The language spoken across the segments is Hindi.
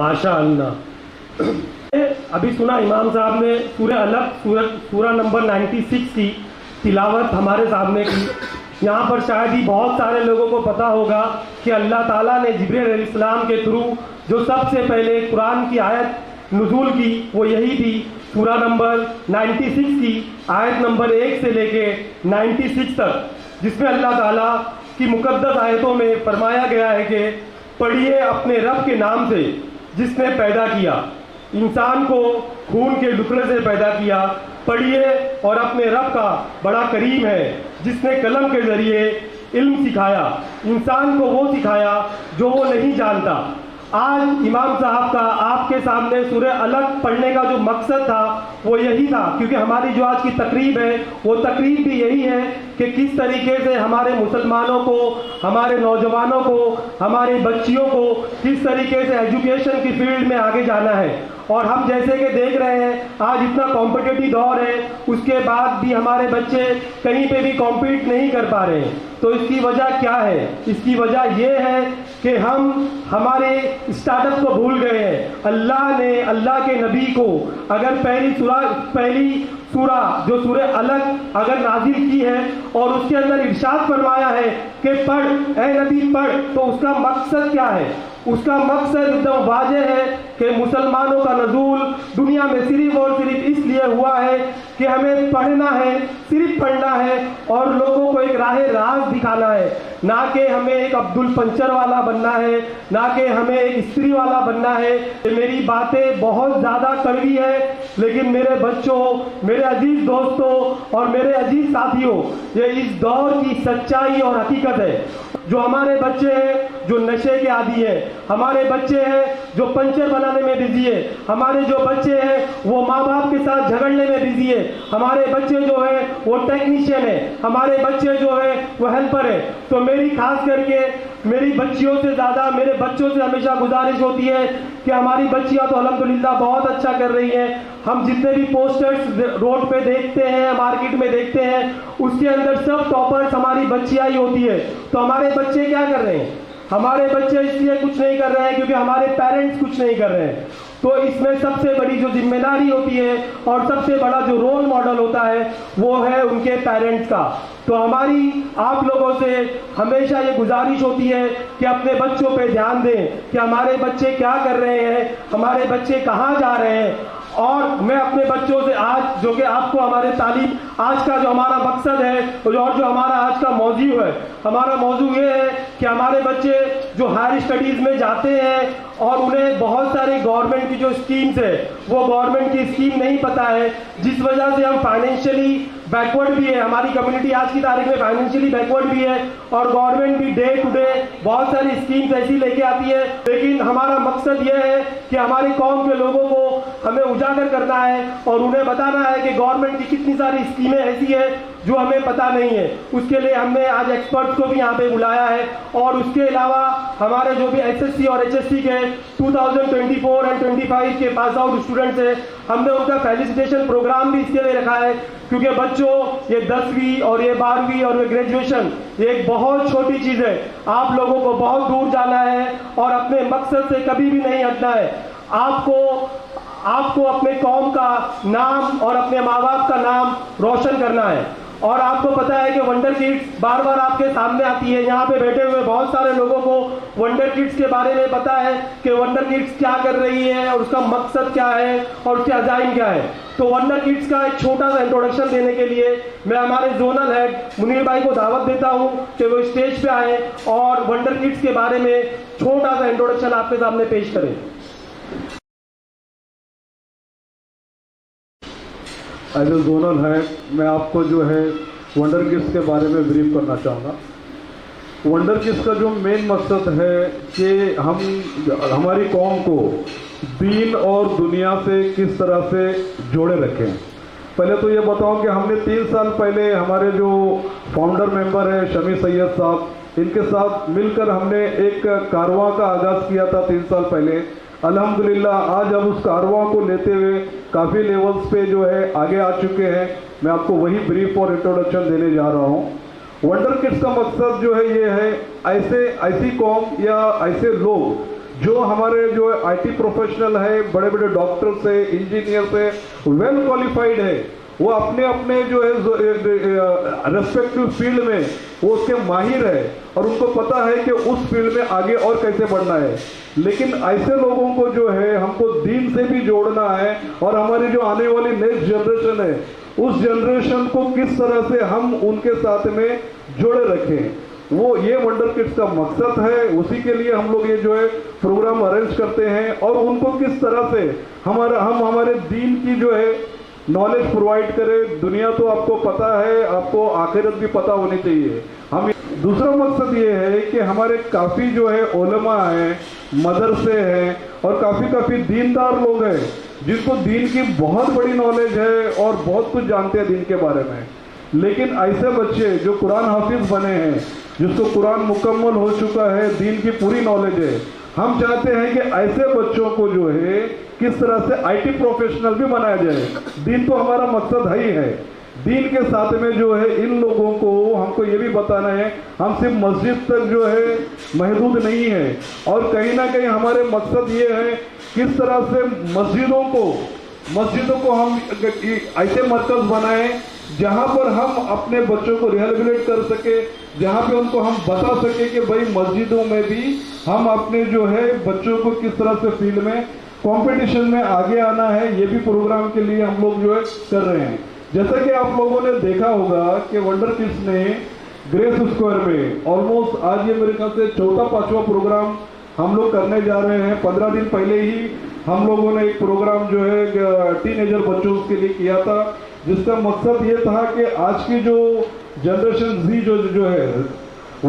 माशाअल्लाह। अभी सुना इमाम साहब ने सूरह अलग सूरह नंबर 96 की तिलावत हमारे सामने की। यहाँ पर शायद ही बहुत सारे लोगों को पता होगा कि अल्लाह ताला ने जिब्रील अलैहिस्सलाम के थ्रू जो सबसे पहले कुरान की आयत नुज़ूल की वो यही थी, सूरह नंबर 96 की आयत नंबर 1 से लेके 96 तक, जिसमें अल्लाह ताला की मुक़द्दस आयतों में फरमाया गया है कि पढ़िए अपने रब के नाम से जिसने पैदा किया, इंसान को खून के टुकड़े से पैदा किया। पढ़िए और अपने रब का बड़ा करीम है जिसने कलम के जरिए इल्म सिखाया, इंसान को वो सिखाया जो वो नहीं जानता। आज इमाम साहब का आपके सामने सूरह अलग पढ़ने का जो मकसद था वो यही था, क्योंकि हमारी जो आज की तकरीब है वो तकरीब भी यही है कि किस तरीके से हमारे मुसलमानों को, हमारे नौजवानों को, हमारी बच्चियों को किस तरीके से एजुकेशन की फील्ड में आगे जाना है। और हम जैसे कि देख रहे हैं आज इतना कॉम्पिटिटिव दौर है, उसके बाद भी हमारे बच्चे कहीं पे भी कॉम्पीट नहीं कर पा रहे हैं। तो इसकी वजह क्या है? इसकी वजह ये है कि हम हमारे स्टार्टअप को भूल गए हैं। अल्लाह ने अल्लाह के नबी को अगर पहली सूरा जो सूरह अलग अगर नाजिल की है और उसके अंदर इरशाद फरमाया है कि पढ़ ए नबी पढ़, तो उसका मकसद क्या है? उसका मकसद एकदम वाज़ेह है कि मुसलमानों का नज़ूल दुनिया में सिर्फ और सिर्फ इसलिए हुआ है कि हमें पढ़ना है, सिर्फ पढ़ना है और लोगों को एक राज दिखाना है, ना कि हमें एक अब्दुल पंचर वाला बनना है, ना कि हमें एक स्त्री वाला बनना है। मेरी बातें बहुत ज़्यादा कड़वी है, लेकिन मेरे बच्चों, मेरे अजीज दोस्तों और मेरे अजीज साथियों, ये इस दौर की सच्चाई और हकीकत है। जो हमारे बच्चे हैं जो नशे के आदी हैं, हमारे बच्चे हैं जो पंचर बना बनाने में बिजी है, हमारे जो बच्चे हैं वो माँ बाप के साथ झगड़ने में बिजी है, हमारे बच्चे जो है वो टेक्नीशियन है, हमारे बच्चे जो है वो हेल्पर है। तो मेरी खास करके मेरी बच्चियों से ज़्यादा मेरे बच्चों से हमेशा गुजारिश होती है कि हमारी बच्चियां तो अल्हम्दुलिल्लाह बहुत अच्छा कर रही हैं। हम जितने भी पोस्टर्स रोड पे देखते हैं, मार्केट में देखते हैं, उसके अंदर सब टॉपर्स हमारी बच्चियां ही होती है। तो हमारे बच्चे क्या कर रहे हैं? हमारे बच्चे इसलिए कुछ नहीं कर रहे हैं क्योंकि हमारे पेरेंट्स कुछ नहीं कर रहे हैं। तो इसमें सबसे बड़ी जो जिम्मेदारी होती है और सबसे बड़ा जो रोल मॉडल होता है वो है उनके पेरेंट्स का। तो हमारी आप लोगों से हमेशा ये गुजारिश होती है कि अपने बच्चों पे ध्यान दें कि हमारे बच्चे क्या कर रहे हैं, हमारे बच्चे कहाँ जा रहे हैं। और मैं अपने बच्चों से आज जो कि आपको हमारे तालीम आज का जो हमारा मकसद है और जो हमारा आज का मौजू है, हमारा मौजू ये है कि हमारे बच्चे जो हायर स्टडीज़ में जाते हैं और उन्हें बहुत सारी गवर्नमेंट की जो स्कीम्स है वो गवर्नमेंट की स्कीम नहीं पता है, जिस वजह से हम फाइनेंशियली बैकवर्ड भी है, हमारी कम्युनिटी आज की तारीख में फाइनेंशियली बैकवर्ड भी है और गवर्नमेंट भी डे टू डे बहुत सारी स्कीम्स ऐसी लेके आती है। लेकिन हमारा मकसद ये है कि हमारी कौम के लोगों को हमें उजागर करना है और उन्हें बताना है कि गवर्नमेंट की कितनी सारी स्कीमें ऐसी है जो हमें पता नहीं है। उसके लिए हमने आज एक्सपर्ट्स को भी यहाँ पे बुलाया है और उसके अलावा हमारे जो भी एसएससी और एचएससी के 2024 एंड 25 के पास आउट स्टूडेंट्स हैं, हमने उनका फेलिसिटेशन प्रोग्राम भी इसके लिए रखा है क्योंकि बच्चों ये 10वीं और ये 12वीं और ये ग्रेजुएशन ये एक बहुत छोटी चीज़ है। आप लोगों को बहुत दूर जाना है और अपने मकसद से कभी भी नहीं हटना है। आपको अपने कौम का नाम और अपने माँ बाप का नाम रोशन करना है। और आपको पता है कि वंडर किड्स बार बार आपके सामने आती है। यहाँ पे बैठे हुए बहुत सारे लोगों को वंडर किड्स के बारे में पता है कि वंडर किड्स क्या कर रही है और उसका मकसद क्या है और उसके अजाइम क्या है। तो वंडर किड्स का एक छोटा सा इंट्रोडक्शन देने के लिए मैं हमारे जोनल हेड मुनीर भाई को दावत देता हूँ कि वो स्टेज पे आए और वंडर किड्स के बारे में छोटा सा इंट्रोडक्शन आपके सामने पेश करें। एज ए जोनल हेड मैं आपको जो है वंडर किड्स के बारे में ब्रीफ करना चाहूँगा। वंडर किड्स का जो मेन मकसद है कि हम हमारी कौम को दीन और दुनिया से किस तरह से जोड़े रखें। पहले तो ये बताऊं कि हमने 3 साल पहले हमारे जो फाउंडर मेंबर है शमी सैयद साहब, इनके साथ मिलकर हमने एक कारवां का आगाज़ किया था 3 साल पहले। अल्हम्दुलिल्लाह आज हम उस कारवां को लेते हुए काफ़ी लेवल्स पे जो है आगे आ चुके हैं। मैं आपको वही ब्रीफ और इंट्रोडक्शन देने जा रहा हूँ। वंडर किड्स का मकसद जो है ये है ऐसी कौम या ऐसे लोग जो हमारे जो आईटी प्रोफेशनल है, बड़े बड़े डॉक्टर्स है, इंजीनियर्स है, वेल क्वालिफाइड है, वो अपने अपने जो है रेस्पेक्टिव फील्ड में वो उसके माहिर है और उनको पता है कि उस फील्ड में आगे और कैसे बढ़ना है। लेकिन ऐसे लोगों को जो है हमको दीन से भी जोड़ना है और हमारी जो आने वाली नेक्स्ट जनरेशन है उस जनरेशन को किस तरह से हम उनके साथ में जोड़े रखें, वो ये वंडर किड्स का मकसद है। उसी के लिए हम लोग ये जो है प्रोग्राम अरेंज करते हैं और उनको किस तरह से हम हमारे दीन की जो है नॉलेज प्रोवाइड करें। दुनिया तो आपको पता है, आपको आखिरत भी पता होनी चाहिए। हम दूसरा मकसद ये है कि हमारे काफ़ी जो है उलमा हैं, मदरसे हैं और काफ़ी दीनदार लोग हैं जिनको दीन की बहुत बड़ी नॉलेज है और बहुत कुछ जानते हैं दीन के बारे में। लेकिन ऐसे बच्चे जो कुरान हाफिज बने हैं, जिसको कुरान मुकम्मल हो चुका है, दीन की पूरी नॉलेज है, हम चाहते हैं कि ऐसे बच्चों को जो है किस तरह से आईटी प्रोफेशनल भी बनाया जाए। दीन तो हमारा मकसद है ही है। दीन के साथ में जो है इन लोगों को हमको ये भी बताना है हम सिर्फ मस्जिद तक जो है महदूद नहीं है और कहीं ना कहीं हमारे मकसद ये है किस तरह से मस्जिदों को हम ऐसे मरकज बनाएं जहाँ पर हम अपने बच्चों को रिहेबिलिटेट कर सके, जहाँ पे उनको हम बता सके कि भाई मस्जिदों में भी हम अपने जो है बच्चों को किस तरह से फील्ड में कंपटीशन में आगे आना है। ये भी प्रोग्राम के लिए हम लोग जो है कर रहे हैं। जैसा कि आप लोगों ने देखा होगा कि वंडर किड्स ने ग्रेस स्क्वायर में ऑलमोस्ट आज ये मेरे ख्याल से 4था-5वां प्रोग्राम हम लोग करने जा रहे हैं। 15 दिन पहले ही हम लोगों ने एक प्रोग्राम जो है टीनेजर बच्चों के लिए किया था, जिसका मकसद ये था कि आज की जो जनरेशन जी जो है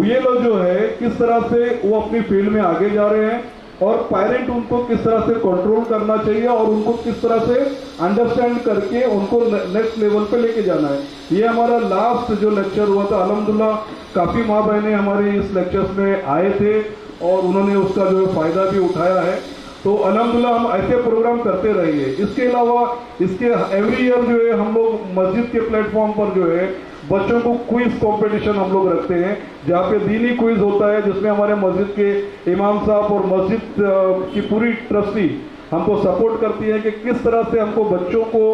ये लोग जो है किस तरह से वो अपनी फील्ड में आगे जा रहे हैं। और पेरेंट उनको किस तरह से कंट्रोल करना चाहिए और उनको किस तरह से अंडरस्टैंड करके उनको नेक्स्ट लेवल पे लेके जाना है। ये हमारा लास्ट जो लेक्चर हुआ था, अल्हम्दुलिल्लाह काफ़ी माँ बहनें हमारे इस लेक्चर्स में आए थे और उन्होंने उसका जो है फ़ायदा भी उठाया है। तो अल्हम्दुलिल्लाह हम ऐसे प्रोग्राम करते रहेंगे। इसके अलावा इसके एवरी ईयर जो है हम लोग मस्जिद के प्लेटफॉर्म पर जो है बच्चों को क्विज कंपटीशन हम लोग रखते हैं, जहाँ पे दीनी क्विज होता है, जिसमें हमारे मस्जिद के इमाम साहब और मस्जिद की पूरी ट्रस्टी हमको सपोर्ट करती है कि किस तरह से हमको बच्चों को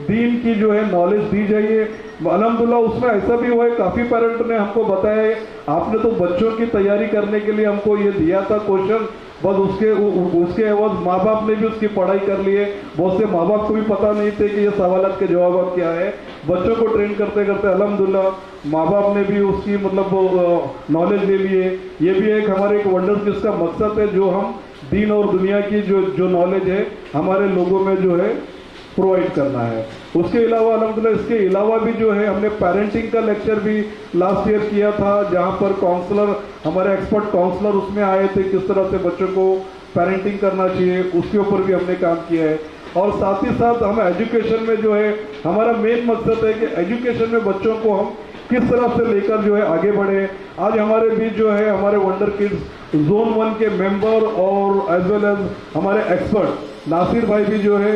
दीन की जो है नॉलेज दी जाइए। अल्हम्दुलिल्लाह उसमें ऐसा भी हुआ है, काफ़ी पेरेंट ने हमको बताया है आपने तो बच्चों की तैयारी करने के लिए हमको ये दिया था क्वेश्चन, बस उसके एवज माँ बाप ने भी उसकी पढ़ाई कर ली है। बहुत से माँ बाप को भी पता नहीं थे कि ये सवालात के जवाब क्या है। बच्चों को ट्रेन करते करते अल्हम्दुलिल्लाह माँ बाप ने भी उसकी मतलब नॉलेज ले लिए। ये भी एक हमारे एक वंडर किड्स का मकसद है, जो हम दीन और दुनिया की जो नॉलेज है हमारे लोगों में जो है प्रोवाइड करना है। उसके अलावा अल्हम्दुलिल्लाह इसके अलावा भी जो है हमने पेरेंटिंग का लेक्चर भी लास्ट ईयर किया था, जहाँ पर काउंसलर हमारे एक्सपर्ट काउंसलर उसमें आए थे, किस तरह से बच्चों को पेरेंटिंग करना चाहिए उसके ऊपर भी हमने काम किया है। और साथ ही साथ हम एजुकेशन में जो है हमारा मेन मकसद है कि एजुकेशन में बच्चों को हम किस तरह से लेकर जो है आगे बढ़े। आज हमारे बीच जो है हमारे वंडर किड्स जोन 1 के मेंबर और एज वेल एज हमारे एक्सपर्ट नासिर भाई भी जो है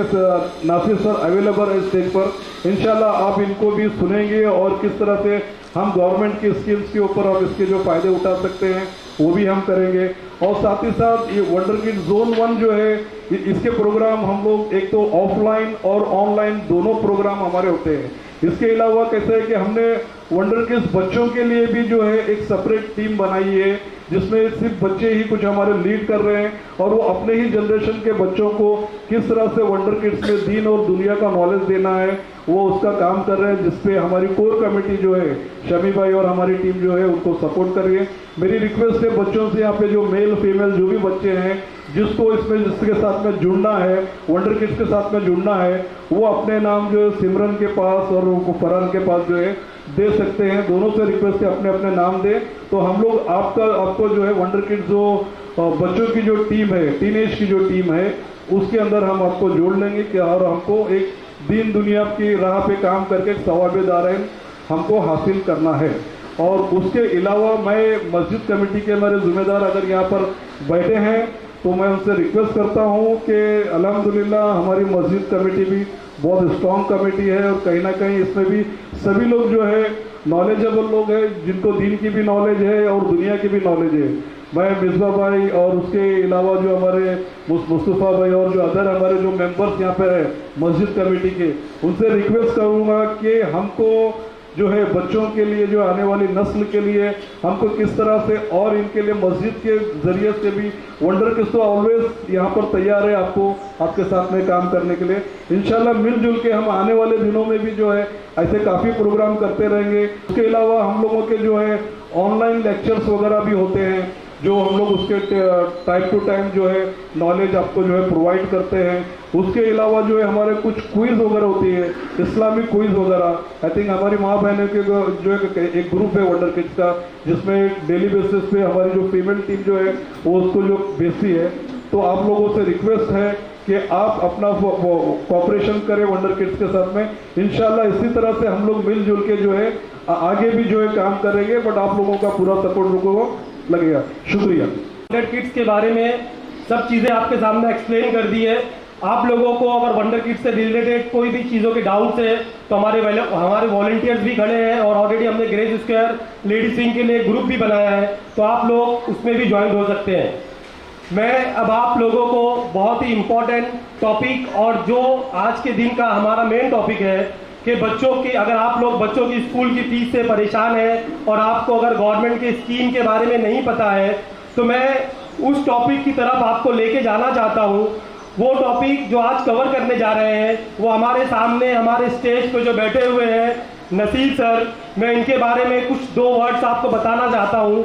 नासिर सर अवेलेबल है स्टेज पर। इंशाल्लाह आप इनको भी सुनेंगे और किस तरह से हम गवर्नमेंट की स्कीम्स के ऊपर हम इसके जो फ़ायदे उठा सकते हैं वो भी हम करेंगे। और साथ ही साथ ये वंडर किड्स जोन 1 जो है इसके प्रोग्राम हम लोग एक तो ऑफलाइन और ऑनलाइन दोनों प्रोग्राम हमारे होते हैं। इसके अलावा कैसे है कि हमने वंडर किड्स बच्चों के लिए भी जो है एक सेपरेट टीम बनाई है, जिसमें सिर्फ बच्चे ही कुछ हमारे लीड कर रहे हैं और वो अपने ही जनरेशन के बच्चों को किस तरह से वंडर किड्स में दीन और दुनिया का नॉलेज देना है वो उसका काम कर रहे हैं, जिसपे हमारी कोर कमेटी जो है शमी भाई और हमारी टीम जो है उनको सपोर्ट करिए। मेरी रिक्वेस्ट है बच्चों से, यहाँ पे जो मेल फीमेल जो भी बच्चे हैं जिसको इसमें जिसके साथ में जुड़ना है, वंडर किड्स के साथ में जुड़ना है, वो अपने नाम जो है सिमरन के पास और फरहान के पास जो है दे सकते हैं। दोनों से रिक्वेस्ट है अपने अपने नाम दें, तो हम लोग आपको जो है वंडर किड्स जो बच्चों की जो टीम है, टीनेज की जो टीम है, उसके अंदर हम आपको जोड़ लेंगे कि और हमको एक दीन दुनिया की राह पे काम करके सवाबेदाराइन हमको हासिल करना है। और उसके अलावा मैं मस्जिद कमेटी के हमारे जिम्मेदार अगर यहाँ पर बैठे हैं तो मैं उनसे रिक्वेस्ट करता हूँ कि अल्हम्दुलिल्लाह हमारी मस्जिद कमेटी भी बहुत स्ट्रॉन्ग कमेटी है और कहीं ना कहीं इसमें भी सभी लोग जो है नॉलेजेबल लोग हैं, जिनको दीन की भी नॉलेज है और दुनिया की भी नॉलेज है। मैं मिसबा भाई और उसके अलावा जो हमारे मुस्तफ़ा भाई और जो अदर हमारे जो मेंबर्स यहाँ पे है मस्जिद कमेटी के, उनसे रिक्वेस्ट करूँगा कि हमको जो है बच्चों के लिए जो आने वाली नस्ल के लिए हमको किस तरह से और इनके लिए मस्जिद के ज़रिए से भी वंडर किड्स तो ऑलवेज यहाँ पर तैयार है आपको आपके साथ में काम करने के लिए। इंशाल्लाह मिलजुल के हम आने वाले दिनों में भी जो है ऐसे काफ़ी प्रोग्राम करते रहेंगे। उसके अलावा हम लोगों के जो है ऑनलाइन लेक्चर्स वगैरह भी होते हैं, जो हम लोग उसके टाइम टू टाइम जो है नॉलेज आपको जो है प्रोवाइड करते हैं। उसके अलावा जो है हमारे कुछ क्विज वगैरह होती है, इस्लामिक क्विज वगैरह। आई थिंक हमारी माँ बहनों के जो है एक ग्रुप है वंडर किड्स का, जिसमें डेली बेसिस पे हमारी जो फीमेल टीम जो है वो उसको जो भेजती है। तो आप लोगों से रिक्वेस्ट है कि आप अपना कोऑपरेशन करें वंडर किड्स के साथ में। इंशाल्लाह इसी तरह से हम लोग मिलजुल के जो है आगे भी जो है काम करेंगे, बट आप लोगों का पूरा सपोर्ट लोगों को लगेगा। शुक्रिया। वंडर किड्स के बारे में सब चीज़ें आपके सामने एक्सप्लेन कर दी है। आप लोगों को अगर वंडर किड्स से रिलेटेड कोई भी चीज़ों के डाउट्स है तो हमारे वॉलंटियर्स भी खड़े हैं और ऑलरेडी हमने ग्रेस स्क्वायर लेडीज विंग के लिए ग्रुप भी बनाया है, तो आप लोग उसमें भी ज्वाइन हो सकते हैं। मैं अब आप लोगों को बहुत ही इम्पोर्टेंट टॉपिक और जो आज के दिन का हमारा मेन टॉपिक है कि बच्चों की, अगर आप लोग बच्चों की स्कूल की फीस से परेशान हैं और आपको अगर गवर्नमेंट के स्कीम के बारे में नहीं पता है, तो मैं उस टॉपिक की तरफ आपको लेके जाना चाहता हूँ। वो टॉपिक जो आज कवर करने जा रहे हैं वो हमारे सामने हमारे स्टेज पे जो बैठे हुए हैं नसीर सर, मैं इनके बारे में कुछ 2 वर्ड्स आपको बताना चाहता हूँ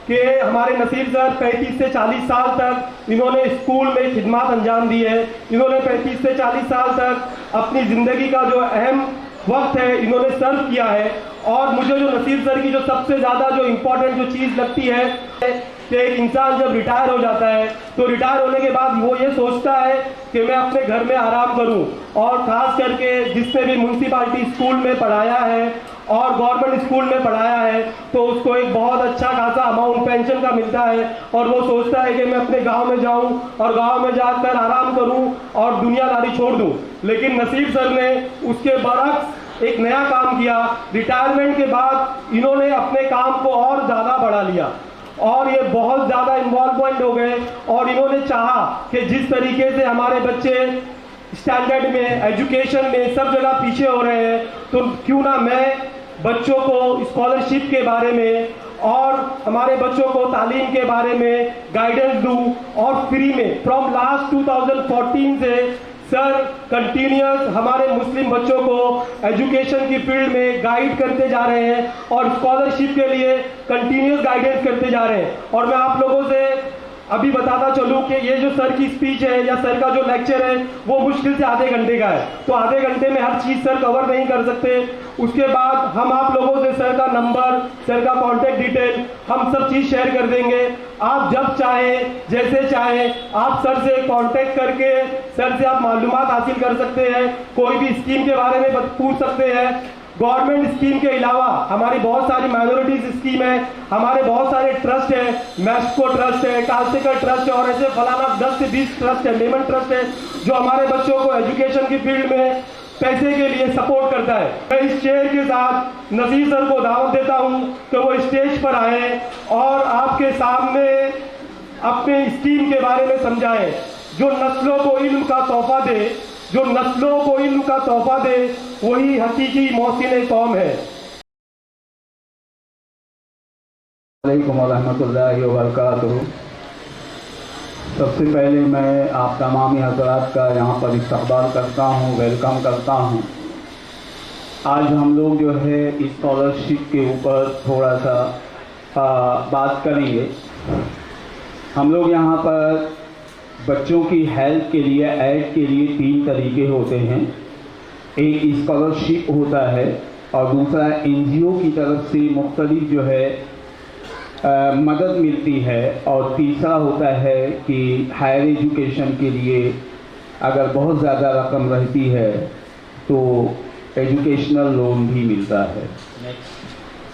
कि हमारे नसीर सर 35 से 40 साल तक इन्होंने स्कूल में खिदमत अंजाम दी है। इन्होंने 35 से 40 साल तक अपनी ज़िंदगी का जो अहम वक्त है इन्होंने सर्व किया है। और मुझे जो नसीर सर की जो सबसे ज़्यादा जो इम्पोर्टेंट जो चीज़ लगती है कि एक इंसान जब रिटायर हो जाता है तो रिटायर होने के बाद वो ये सोचता है कि मैं अपने घर में आराम करूं, और ख़ास करके जिसने भी म्यूनसिपालिटी स्कूल में पढ़ाया है और गवर्नमेंट स्कूल में पढ़ाया है तो उसको एक बहुत अच्छा खासा अमाउंट पेंशन का मिलता है, और वो सोचता है कि मैं अपने गांव में जाऊं और गांव में जाकर आराम करूं और दुनियादारी छोड़ दूं। लेकिन नसीब सर ने उसके बरक्स एक नया काम किया। रिटायरमेंट के बाद इन्होंने अपने काम को और ज़्यादा बढ़ा लिया और ये बहुत ज़्यादा इन्वॉल्वमेंट हो गए, और इन्होंने चाहा कि जिस तरीके से हमारे बच्चे स्टैंडर्ड में, एजुकेशन में सब जगह पीछे हो रहे हैं, तो क्यों ना मैं बच्चों को स्कॉलरशिप के बारे में और हमारे बच्चों को तालीम के बारे में गाइडेंस दूं, और फ्री में फ्रॉम लास्ट 2014 से सर कंटिन्यूस हमारे मुस्लिम बच्चों को एजुकेशन की फील्ड में गाइड करते जा रहे हैं और स्कॉलरशिप के लिए कंटिन्यूस गाइडेंस करते जा रहे हैं। और मैं आप लोगों से अभी बताता चलूं कि ये जो सर की स्पीच है या सर का जो लेक्चर है वो मुश्किल से आधे घंटे का है, तो आधे घंटे में हर चीज़ सर कवर नहीं कर सकते। उसके बाद हम आप लोगों से सर का नंबर, सर का कॉन्टेक्ट डिटेल, हम सब चीज़ शेयर कर देंगे। आप जब चाहें, जैसे चाहें, आप सर से कांटेक्ट करके सर से आप मालूमात हासिल कर सकते हैं, कोई भी स्कीम के बारे में पूछ सकते हैं। गवर्नमेंट स्कीम के अलावा हमारी बहुत सारी माइनॉरिटीज स्कीम है, हमारे बहुत सारे ट्रस्ट है, मैस्को ट्रस्ट है, कास्टिकल ट्रस्ट है, और ऐसे फलाना 10 से 20 ट्रस्ट है, मेमन ट्रस्ट है, जो हमारे बच्चों को एजुकेशन की फील्ड में पैसे के लिए सपोर्ट करता है। मैं इस चेयर के साथ नसीर सर को दावत देता हूं कि वो स्टेज पर आए और आपके सामने अपने स्कीम के बारे में समझाएं, जो नस्लों को इल्म का तोहफा दे, जो नस्लों को इल्म का तोहफा दे, वही हकीकी मोहसिन कौम है। वालेकुम रहमतुल्लाहि व बरकातुहू। सबसे पहले मैं आप तमाम हज़रात का यहाँ पर इस्तक़बाल करता हूँ, वेलकम करता हूँ। आज हम लोग जो है स्कॉलरशिप के ऊपर थोड़ा सा बात करेंगे। हम लोग यहाँ पर बच्चों की हेल्प के लिए, ऐड के लिए 3 तरीके होते हैं। एक स्कॉलरशिप होता है और दूसरा एनजीओ की तरफ से मुख्तलिफ जो है मदद मिलती है, और तीसरा होता है कि हायर एजुकेशन के लिए अगर बहुत ज़्यादा रकम रहती है तो एजुकेशनल लोन भी मिलता है।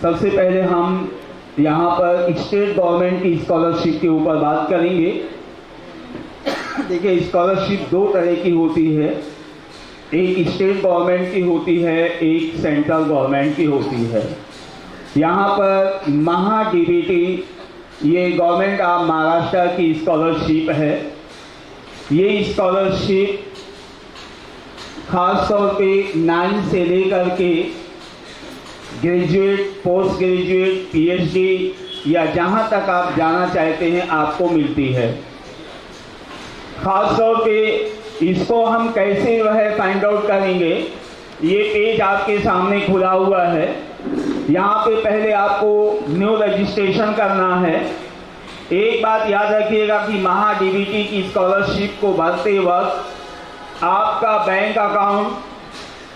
सबसे पहले हम यहाँ पर स्टेट गवर्नमेंट की स्कॉलरशिप के ऊपर बात करेंगे। देखिए, स्कॉलरशिप 2 तरह की होती है, एक स्टेट गवर्नमेंट की होती है, एक सेंट्रल गवर्नमेंट की होती है। यहाँ पर महा डीबीटी, ये गवर्नमेंट ऑफ महाराष्ट्र की स्कॉलरशिप है। ये स्कॉलरशिप ख़ास तौर पे 9 से लेकर के ग्रेजुएट, पोस्ट ग्रेजुएट, पीएचडी या जहाँ तक आप जाना चाहते हैं आपको मिलती है। ख़ास तौर पे इसको हम कैसे फाइंड आउट करेंगे, ये पेज आपके सामने खुला हुआ है। यहाँ पे पहले आपको न्यू रजिस्ट्रेशन करना है। एक बात याद रखिएगा कि महा डीबीटी की स्कॉलरशिप को भरते वक्त आपका बैंक अकाउंट,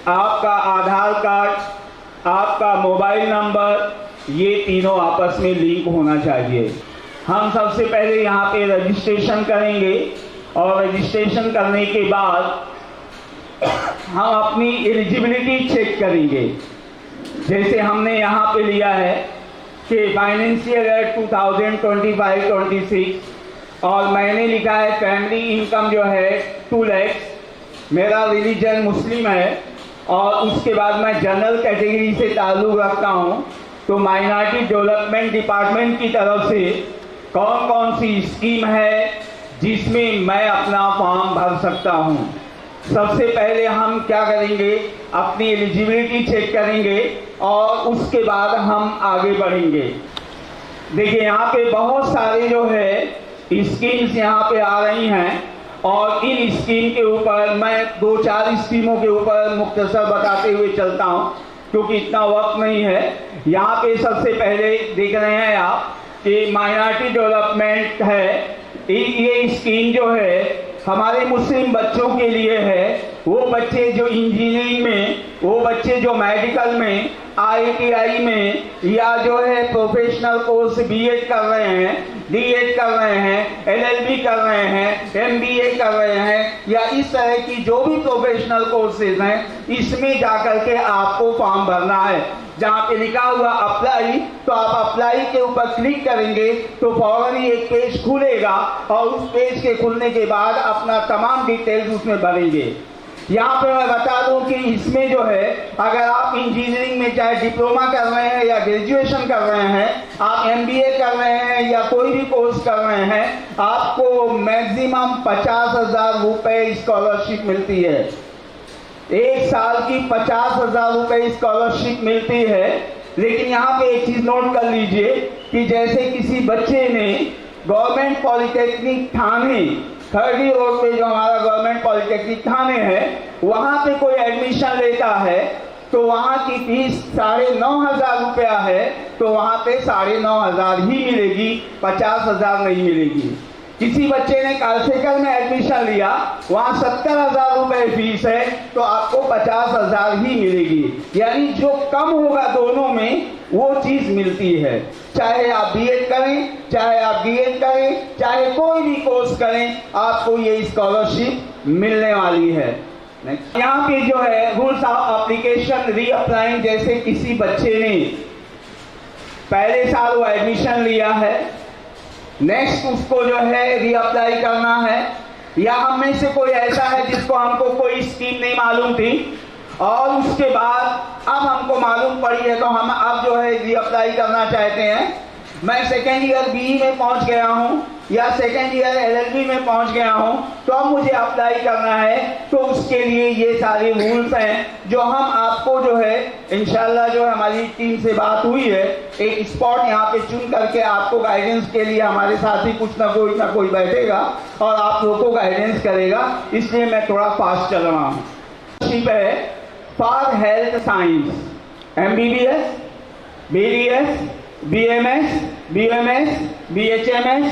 आपका आधार कार्ड, आपका मोबाइल नंबर, ये तीनों आपस में लिंक होना चाहिए। हम सबसे पहले यहाँ पे रजिस्ट्रेशन करेंगे और रजिस्ट्रेशन करने के बाद हम अपनी एलिजिबिलिटी चेक करेंगे। जैसे हमने यहाँ पे लिया है कि फाइनेंशियल ईयर 2025-26 और मैंने लिखा है फैमिली इनकम जो है 2 लाख, मेरा रिलीजन मुस्लिम है, और उसके बाद मैं जनरल कैटेगरी से ताल्लुक़ रखता हूँ। तो माइनॉरिटी डेवलपमेंट डिपार्टमेंट की तरफ से कौन कौन सी स्कीम है जिसमें मैं अपना फॉर्म भर सकता हूँ। सबसे पहले हम क्या करेंगे, अपनी एलिजिबिलिटी चेक करेंगे और उसके बाद हम आगे बढ़ेंगे। देखिए, यहाँ पे बहुत सारे जो है स्कीम्स यहाँ पे आ रही हैं, और इन स्कीम के ऊपर मैं 2-4 स्कीमों के ऊपर मुख्तसर बताते हुए चलता हूँ क्योंकि इतना वक्त नहीं है। यहाँ पे सबसे पहले देख रहे हैं आप कि माइनॉरिटी डेवलपमेंट है। ये स्कीम जो है हमारे मुस्लिम बच्चों के लिए है, वो बच्चे जो इंजीनियरिंग में, वो बच्चे जो मेडिकल में, ITI में, या जो है प्रोफेशनल कोर्स बीएड कर रहे हैं, डीएड कर रहे हैं, LLB कर रहे हैं, MBA कर रहे हैं, या इस तरह की जो भी प्रोफेशनल कोर्सेज हैं, इसमें जाकर के आपको फॉर्म भरना है। जहाँ पे लिखा हुआ अप्लाई, तो आप अप्लाई के ऊपर क्लिक करेंगे तो फौरन ही एक पेज खुलेगा और उस पेज के खुलने के बाद अपना तमाम डिटेल्स उसमें भरेंगे। यहाँ पे मैं बता दूं कि इसमें जो है, अगर आप इंजीनियरिंग में चाहे डिप्लोमा कर रहे हैं या ग्रेजुएशन कर रहे हैं, आप MBA कर रहे हैं या कोई भी कोर्स कर रहे हैं, आपको मैक्सिमम 50,000 रुपए स्कॉलरशिप मिलती है। एक साल की 50,000 रुपए स्कॉलरशिप मिलती है। लेकिन यहाँ पे एक चीज नोट कर लीजिए कि जैसे किसी बच्चे ने गवर्नमेंट पॉलिटेक्निक थाने, खरड़ी रोड पे जो हमारा गवर्नमेंट पॉलिटेक्निक थाने है, वहां पे कोई एडमिशन लेता है तो वहां की फीस 9,500 रुपया है, तो वहां पे 9,500 ही मिलेगी, 50,000 नहीं मिलेगी। किसी बच्चे ने कालसेकर में एडमिशन लिया, वहां 70,000 रुपए फीस है, तो आपको 50,000 ही मिलेगी। यानी जो कम होगा दोनों में वो चीज मिलती है। चाहे आप बीएड करें, चाहे आप डीएड करें, चाहे कोई भी कोर्स करें, आपको ये स्कॉलरशिप मिलने वाली है। यहाँ पे जो है रूल्स ऑफ एप्लीकेशन रीअप्लाइंग, जैसे किसी बच्चे ने पहले साल वो एडमिशन लिया है, नेक्स्ट उसको जो है रीअप्लाई करना है, या हम में से कोई ऐसा है जिसको हमको कोई स्कीम नहीं मालूम थी और उसके बाद अब हमको मालूम पड़ी है, तो हम अब जो है रीअप्लाई करना चाहते हैं। मैं सेकेंड ईयर BE में पहुंच गया हूं या सेकेंड ईयर LLB में पहुंच गया हूं, तो अब मुझे अप्लाई करना है, तो उसके लिए ये सारे रूल्स हैं जो हम आपको जो है इंशाल्लाह जो हमारी टीम से बात हुई है, एक स्पॉट यहाँ पे चुन करके आपको गाइडेंस के लिए हमारे साथ ही कुछ ना कोई बैठेगा और आप लोगों को गाइडेंस करेगा। इसलिए मैं थोड़ा फास्ट चल रहा हूँ। है for health science, MBBS, BDS, BMS, BMS, BHMS,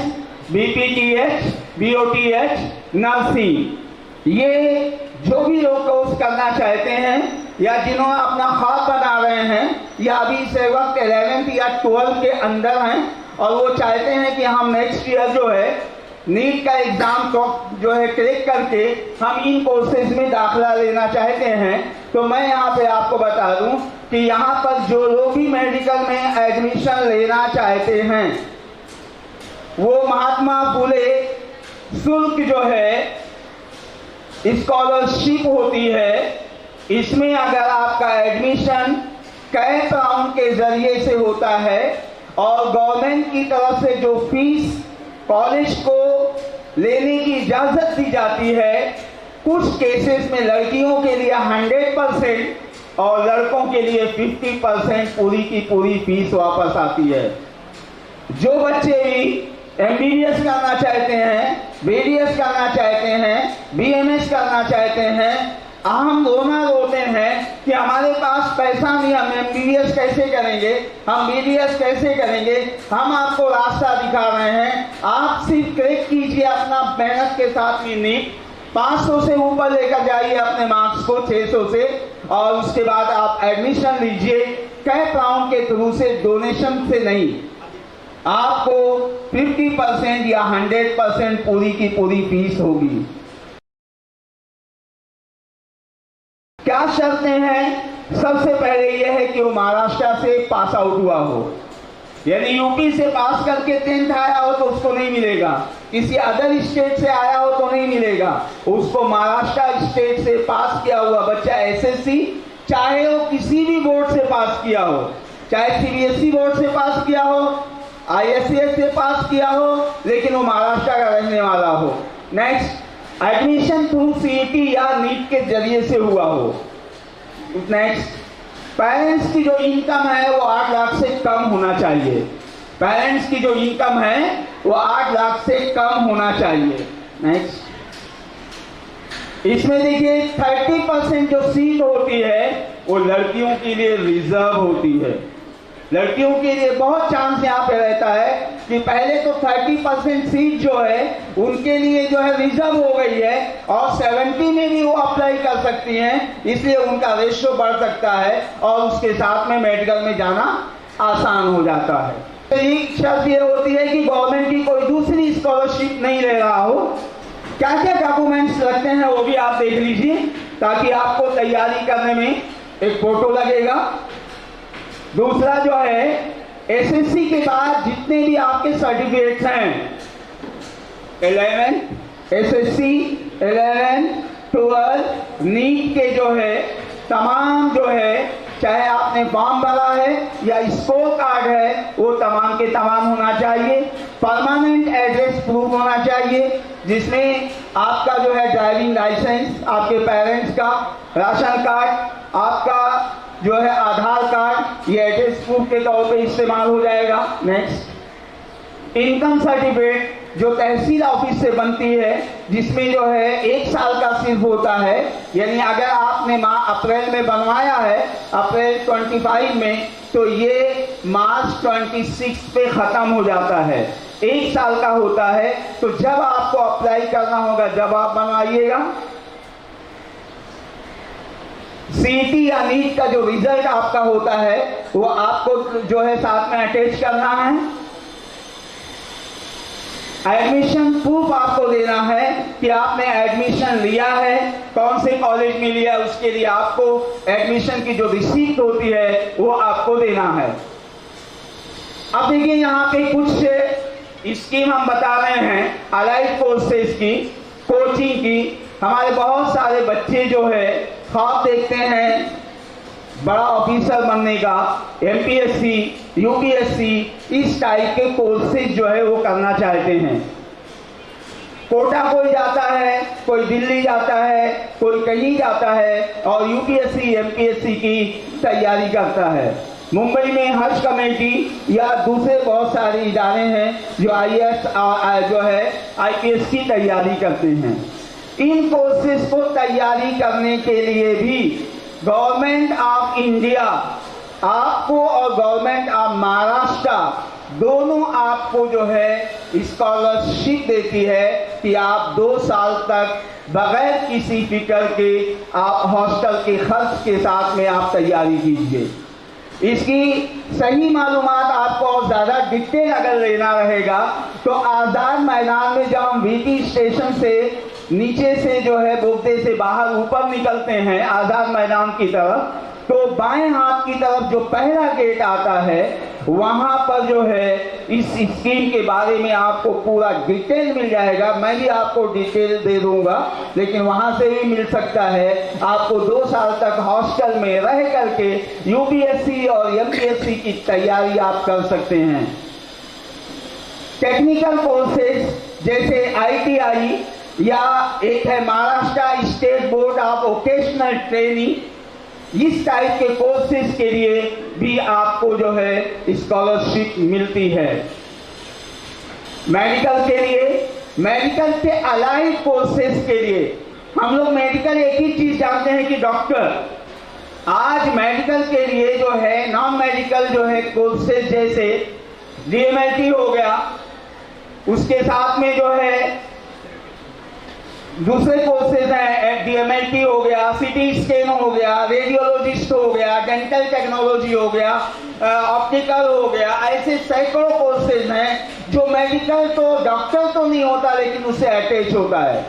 BPTH, BOTH, nursing. ये जो भी लोग कोर्स करना चाहते हैं या जिन्होंने अपना ख्वाब बना रहे हैं या अभी इस वक्त 11th या 12th के अंदर हैं और वो चाहते हैं कि हम नेक्स्ट ईयर जो है नीट का एग्जाम जो है क्लिक करके हम इन कोर्सेज में दाखिला लेना चाहते हैं, तो मैं यहाँ पे आपको बता दूं कि यहाँ पर जो लोग भी मेडिकल में एडमिशन लेना चाहते हैं, वो महात्मा फुले शुल्क जो है स्कॉलरशिप होती है, इसमें अगर आपका एडमिशन कैप राउंड के जरिए से होता है और गवर्नमेंट की तरफ से जो फीस कॉलेज को लेने की इजाजत दी जाती है, कुछ केसेस में लड़कियों के लिए 100% और लड़कों के लिए 50% पूरी की पूरी फीस वापस आती है। जो बच्चे भी MBBS करना चाहते हैं, BDS करना चाहते हैं, BMS करना चाहते हैं, हम रोते हैं कि हमारे पास पैसा नहीं, हम MBBS कैसे करेंगे, हम BDS कैसे करेंगे। हम आपको रास्ता दिखा रहे हैं, आप सिर्फ क्लिक कीजिए अपना मेहनत के साथ में नीट 500 से ऊपर लेकर जाइए अपने मार्क्स को 600 से, और उसके बाद आप एडमिशन लीजिए कैप राउंड के थ्रू से, डोनेशन से नहीं। आपको 50% या 100% पूरी की पूरी फीस होगी। क्या शर्तें हैं? सबसे पहले यह है कि वो महाराष्ट्र से पास आउट हुआ हो, यदि यूपी से पास करके 10th आया हो तो उसको नहीं मिलेगा, किसी अदर स्टेट से आया हो तो नहीं मिलेगा, उसको महाराष्ट्र स्टेट से पास किया हुआ बच्चा SSC, चाहे वो किसी भी बोर्ड से पास किया हो, चाहे CBSE बोर्ड से पास किया हो, ISCS से पास किया हो, लेकिन वो महाराष्ट्र का रहने वाला हो। नेक्स्ट, एडमिशन थ्रू CET या नीट के जरिए से हुआ हो। नेक्स्ट, पेरेंट्स की जो इनकम है वो 8 लाख से कम होना चाहिए। पेरेंट्स की जो इनकम है वो 8 लाख से कम होना चाहिए। नेक्स्ट, इसमें देखिए 30% जो सीट होती है वो लड़कियों के लिए रिजर्व होती है। लड़कियों के लिए बहुत चांस यहाँ पे रहता है कि पहले तो 30% सीट जो है उनके लिए जो है रिजर्व हो गई है और 70 में भी वो अप्लाई कर सकती हैं, इसलिए उनका रेशियो बढ़ सकता है और उसके साथ में मेडिकल में जाना आसान हो जाता है। तो एक शर्त ये होती है कि गवर्नमेंट की कोई दूसरी स्कॉलरशिप नहीं ले रहा हो। क्या क्या डॉक्यूमेंट्स लगते हैं वो भी आप देख लीजिए, ताकि आपको तैयारी करने में एक फोटो लगेगा। दूसरा जो है एसएससी के बाद जितने भी आपके सर्टिफिकेट्स हैं 11 एसएससी 11 12 नीट के जो है तमाम जो है, चाहे आपने फॉर्म भरा है या स्कोर कार्ड है, वो तमाम के तमाम होना चाहिए। परमानेंट एड्रेस प्रूफ होना चाहिए जिसमें आपका जो है ड्राइविंग लाइसेंस, आपके पेरेंट्स का राशन कार्ड, आपका जो है आधार कार्ड, ये एड्रेस प्रूफ के तौर पे इस्तेमाल हो जाएगा। नेक्स्ट इनकम सर्टिफिकेट जो तहसील ऑफिस से बनती है, जिसमें जो है 1 साल का सिर्फ होता है, यानी अगर आपने अप्रैल में बनवाया है, अप्रैल 25 में, तो ये मार्च 26 पे खत्म हो जाता है। 1 साल का होता है, तो जब आपको अप्लाई करना होगा जब आप बनवाइएगा। सीईटी या नीट का जो रिजल्ट आपका होता है वो आपको जो है साथ में अटैच करना है। एडमिशन प्रूफ आपको देना है कि आपने एडमिशन लिया है, कौन से कॉलेज में लिया, उसके लिए आपको एडमिशन की जो रिसीप्ट होती है वो आपको देना है। अब देखिए यहाँ पे कुछ स्कीम हम बता रहे हैं अलाइड कोर्सेज की, कोचिंग की। हमारे बहुत सारे बच्चे जो है ख्वाब देखते हैं बड़ा ऑफिसर बनने का, एमपीएससी, यूपीएससी, इस टाइप के कोर्सेज जो है वो करना चाहते हैं। कोटा कोई जाता है, कोई दिल्ली जाता है, कोई कहीं जाता है और यूपीएससी एमपीएससी की तैयारी करता है। मुंबई में हर्ष कमेटी या दूसरे बहुत सारे इदारे हैं जो आईएएस जो है आईपीएस की तैयारी करते हैं। इन कोर्सेज को तैयारी करने के लिए भी गवर्नमेंट ऑफ इंडिया आपको और गवर्नमेंट ऑफ महाराष्ट्र दोनों आपको जो है स्कॉलरशिप देती है कि आप 2 साल तक बगैर किसी फिक्र के आप हॉस्टल के खर्च के साथ में आप तैयारी कीजिए। इसकी सही मालूमात आपको और ज़्यादा डिटेल अगर लेना रहेगा तो आज़ाद मैदान में जब हम वीटी स्टेशन से नीचे से जो है बोगदे से बाहर ऊपर निकलते हैं आज़ाद मैदान की तरफ, तो बाएं हाथ की तरफ जो पहला गेट आता है वहां पर जो है इस स्कीम के बारे में आपको पूरा डिटेल मिल जाएगा। मैं भी आपको डिटेल दे दूंगा, लेकिन वहां से भी मिल सकता है। आपको 2 साल तक हॉस्टल में रह करके यूपीएससी और एमपीएससी की तैयारी आप कर सकते हैं। टेक्निकल कोर्सेज जैसे आईटीआई या एक है Maharashtra state board of vocational training, इस टाइप के कोर्सेज के लिए भी आपको जो है स्कॉलरशिप मिलती है। मेडिकल के लिए, मेडिकल के अलाइड कोर्सेज के लिए हम लोग मेडिकल एक ही चीज जानते हैं कि डॉक्टर। आज मेडिकल के लिए जो है नॉन मेडिकल जो है कोर्सेज जैसे डीएमएलटी हो गया, उसके साथ में जो है दूसरे कोर्सेज हैं, डीएमएलटी हो गया, सीटी स्कैन हो गया, रेडियोलॉजिस्ट हो गया, डेंटल टेक्नोलॉजी हो गया, ऑप्टिकल हो गया। ऐसे सैकड़ों कोर्सेज हैं जो मेडिकल तो डॉक्टर तो नहीं होता लेकिन उससे अटैच होता है।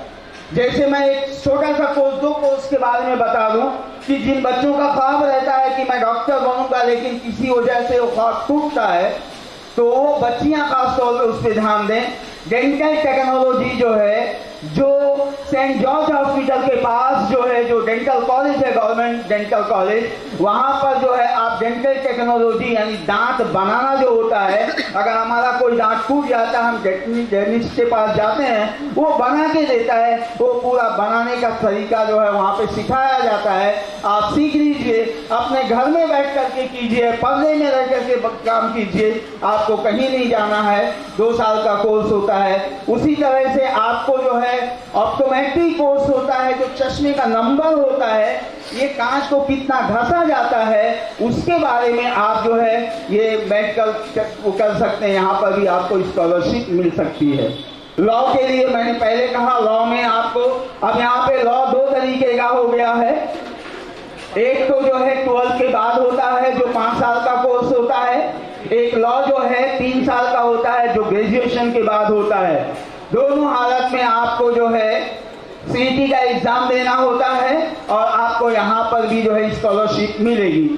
जैसे मैं एक छोटा सा कोर्स, 2 कोर्स के बारे में बता दूं कि जिन बच्चों का ख्वाब रहता है कि मैं डॉक्टर बनूंगा लेकिन किसी वजह से वो ख्वाब टूटता है, तो वो बच्चियां खास तौर पर उस पर ध्यान दें। डेंटल टेक्नोलॉजी जो है, जो सेंट जॉर्ज हॉस्पिटल के पास जो है जो डेंटल कॉलेज है, गवर्नमेंट डेंटल कॉलेज, वहाँ पर जो है आप डेंटल टेक्नोलॉजी यानी दांत बनाना जो होता है, अगर हमारा कोई दांत टूट जाता है हम डेंटिस्ट के पास जाते हैं, वो बना के देता है। वो पूरा बनाने का तरीका जो है वहाँ पे सिखाया जाता है। आप सीख लीजिए, अपने घर में बैठ करके कीजिए, पर्दे में रह करके काम कीजिए, आपको कहीं नहीं जाना है। 2 साल का कोर्स होता है। उसी तरह से आपको जो है है ऑप्टोमेट्रिक कोर्स होता है, जो चश्मे का नंबर होता है, ये कांच को कितना घसा जाता है, उसके बारे में आप जो है ये मेडिकल कर सकते हैं। यहाँ पर भी आपको स्कॉलरशिप मिल सकती है। लॉ के लिए मैंने पहले कहा, लॉ में आपको अब यहाँ पे लॉ 2 तरीके का हो गया है। एक तो जो है 12 के बाद होता है, जो 5 साल का कोर्स होता है। एक लॉ जो है 3 साल का होता है, जो ग्रेजुएशन के बाद होता है। दोनों हालत में आपको जो है सीईटी का एग्जाम देना होता है और आपको यहाँ पर भी जो है स्कॉलरशिप मिलेगी।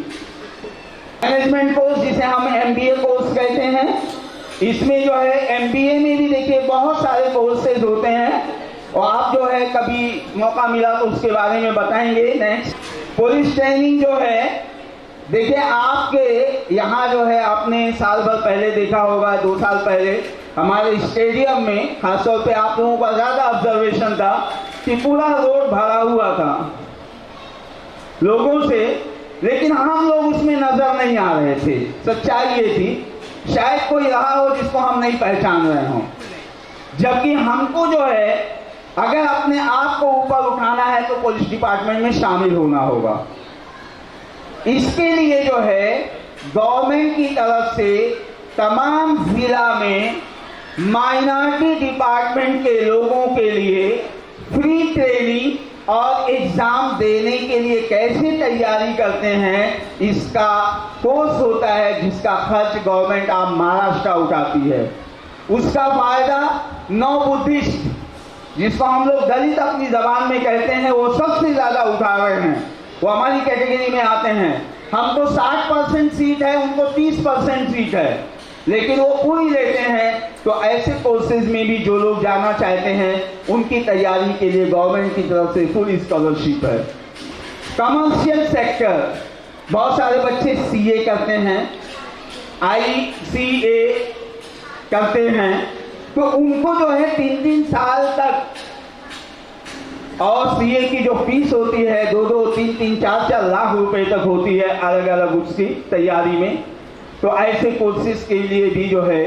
मैनेजमेंट कोर्स, जिसे हम एमबीए कोर्स कहते हैं, इसमें जो है एमबीए में भी देखिए बहुत सारे कोर्सेज होते हैं और आप जो है कभी मौका मिला तो उसके बारे में बताएंगे। नेक्स्ट, पुलिस ट्रेनिंग जो है, देखिए आपके यहाँ जो है आपने साल भर पहले देखा होगा, 2 साल पहले हमारे स्टेडियम में, खासतौर पे आप लोगों का ज्यादा ऑब्जर्वेशन था कि पूरा रोड भरा हुआ था लोगों से, लेकिन हम लोग उसमें नजर नहीं आ रहे थे। सच्चाई ये थी, शायद कोई रहा हो जिसको हम नहीं पहचान रहे हों, जबकि हमको जो है अगर अपने आप को ऊपर उठाना है तो पुलिस डिपार्टमेंट में शामिल होना होगा। इसके लिए जो है गवर्नमेंट की तरफ से तमाम जिला में माइनॉरिटी डिपार्टमेंट के लोगों के लिए फ्री ट्रेनिंग और एग्जाम देने के लिए कैसे तैयारी करते हैं, इसका कोर्स होता है जिसका खर्च गवर्नमेंट ऑफ महाराष्ट्र उठाती है। उसका फायदा नौ बुद्धिस्ट, जिसको हम लोग दलित अपनी जबान में कहते हैं, वो सबसे ज्यादा उठा रहे हैं। वो हमारी कैटेगरी में आते हैं। हमको 60% सीट है, उनको 30% सीट है, लेकिन वो पूरी लेते हैं। तो ऐसे कोर्सेज में भी जो लोग जाना चाहते हैं उनकी तैयारी के लिए गवर्नमेंट की तरफ से फुल स्कॉलरशिप है। कमर्शियल सेक्टर, बहुत सारे बच्चे सीए करते हैं, ICA करते हैं, तो उनको जो है 3-3 साल तक, और सीए की जो फीस होती है 2-2, 3-3, 4-4 लाख रुपए तक होती है अलग अलग उसकी तैयारी में। तो ऐसे कोर्सेज के लिए भी जो है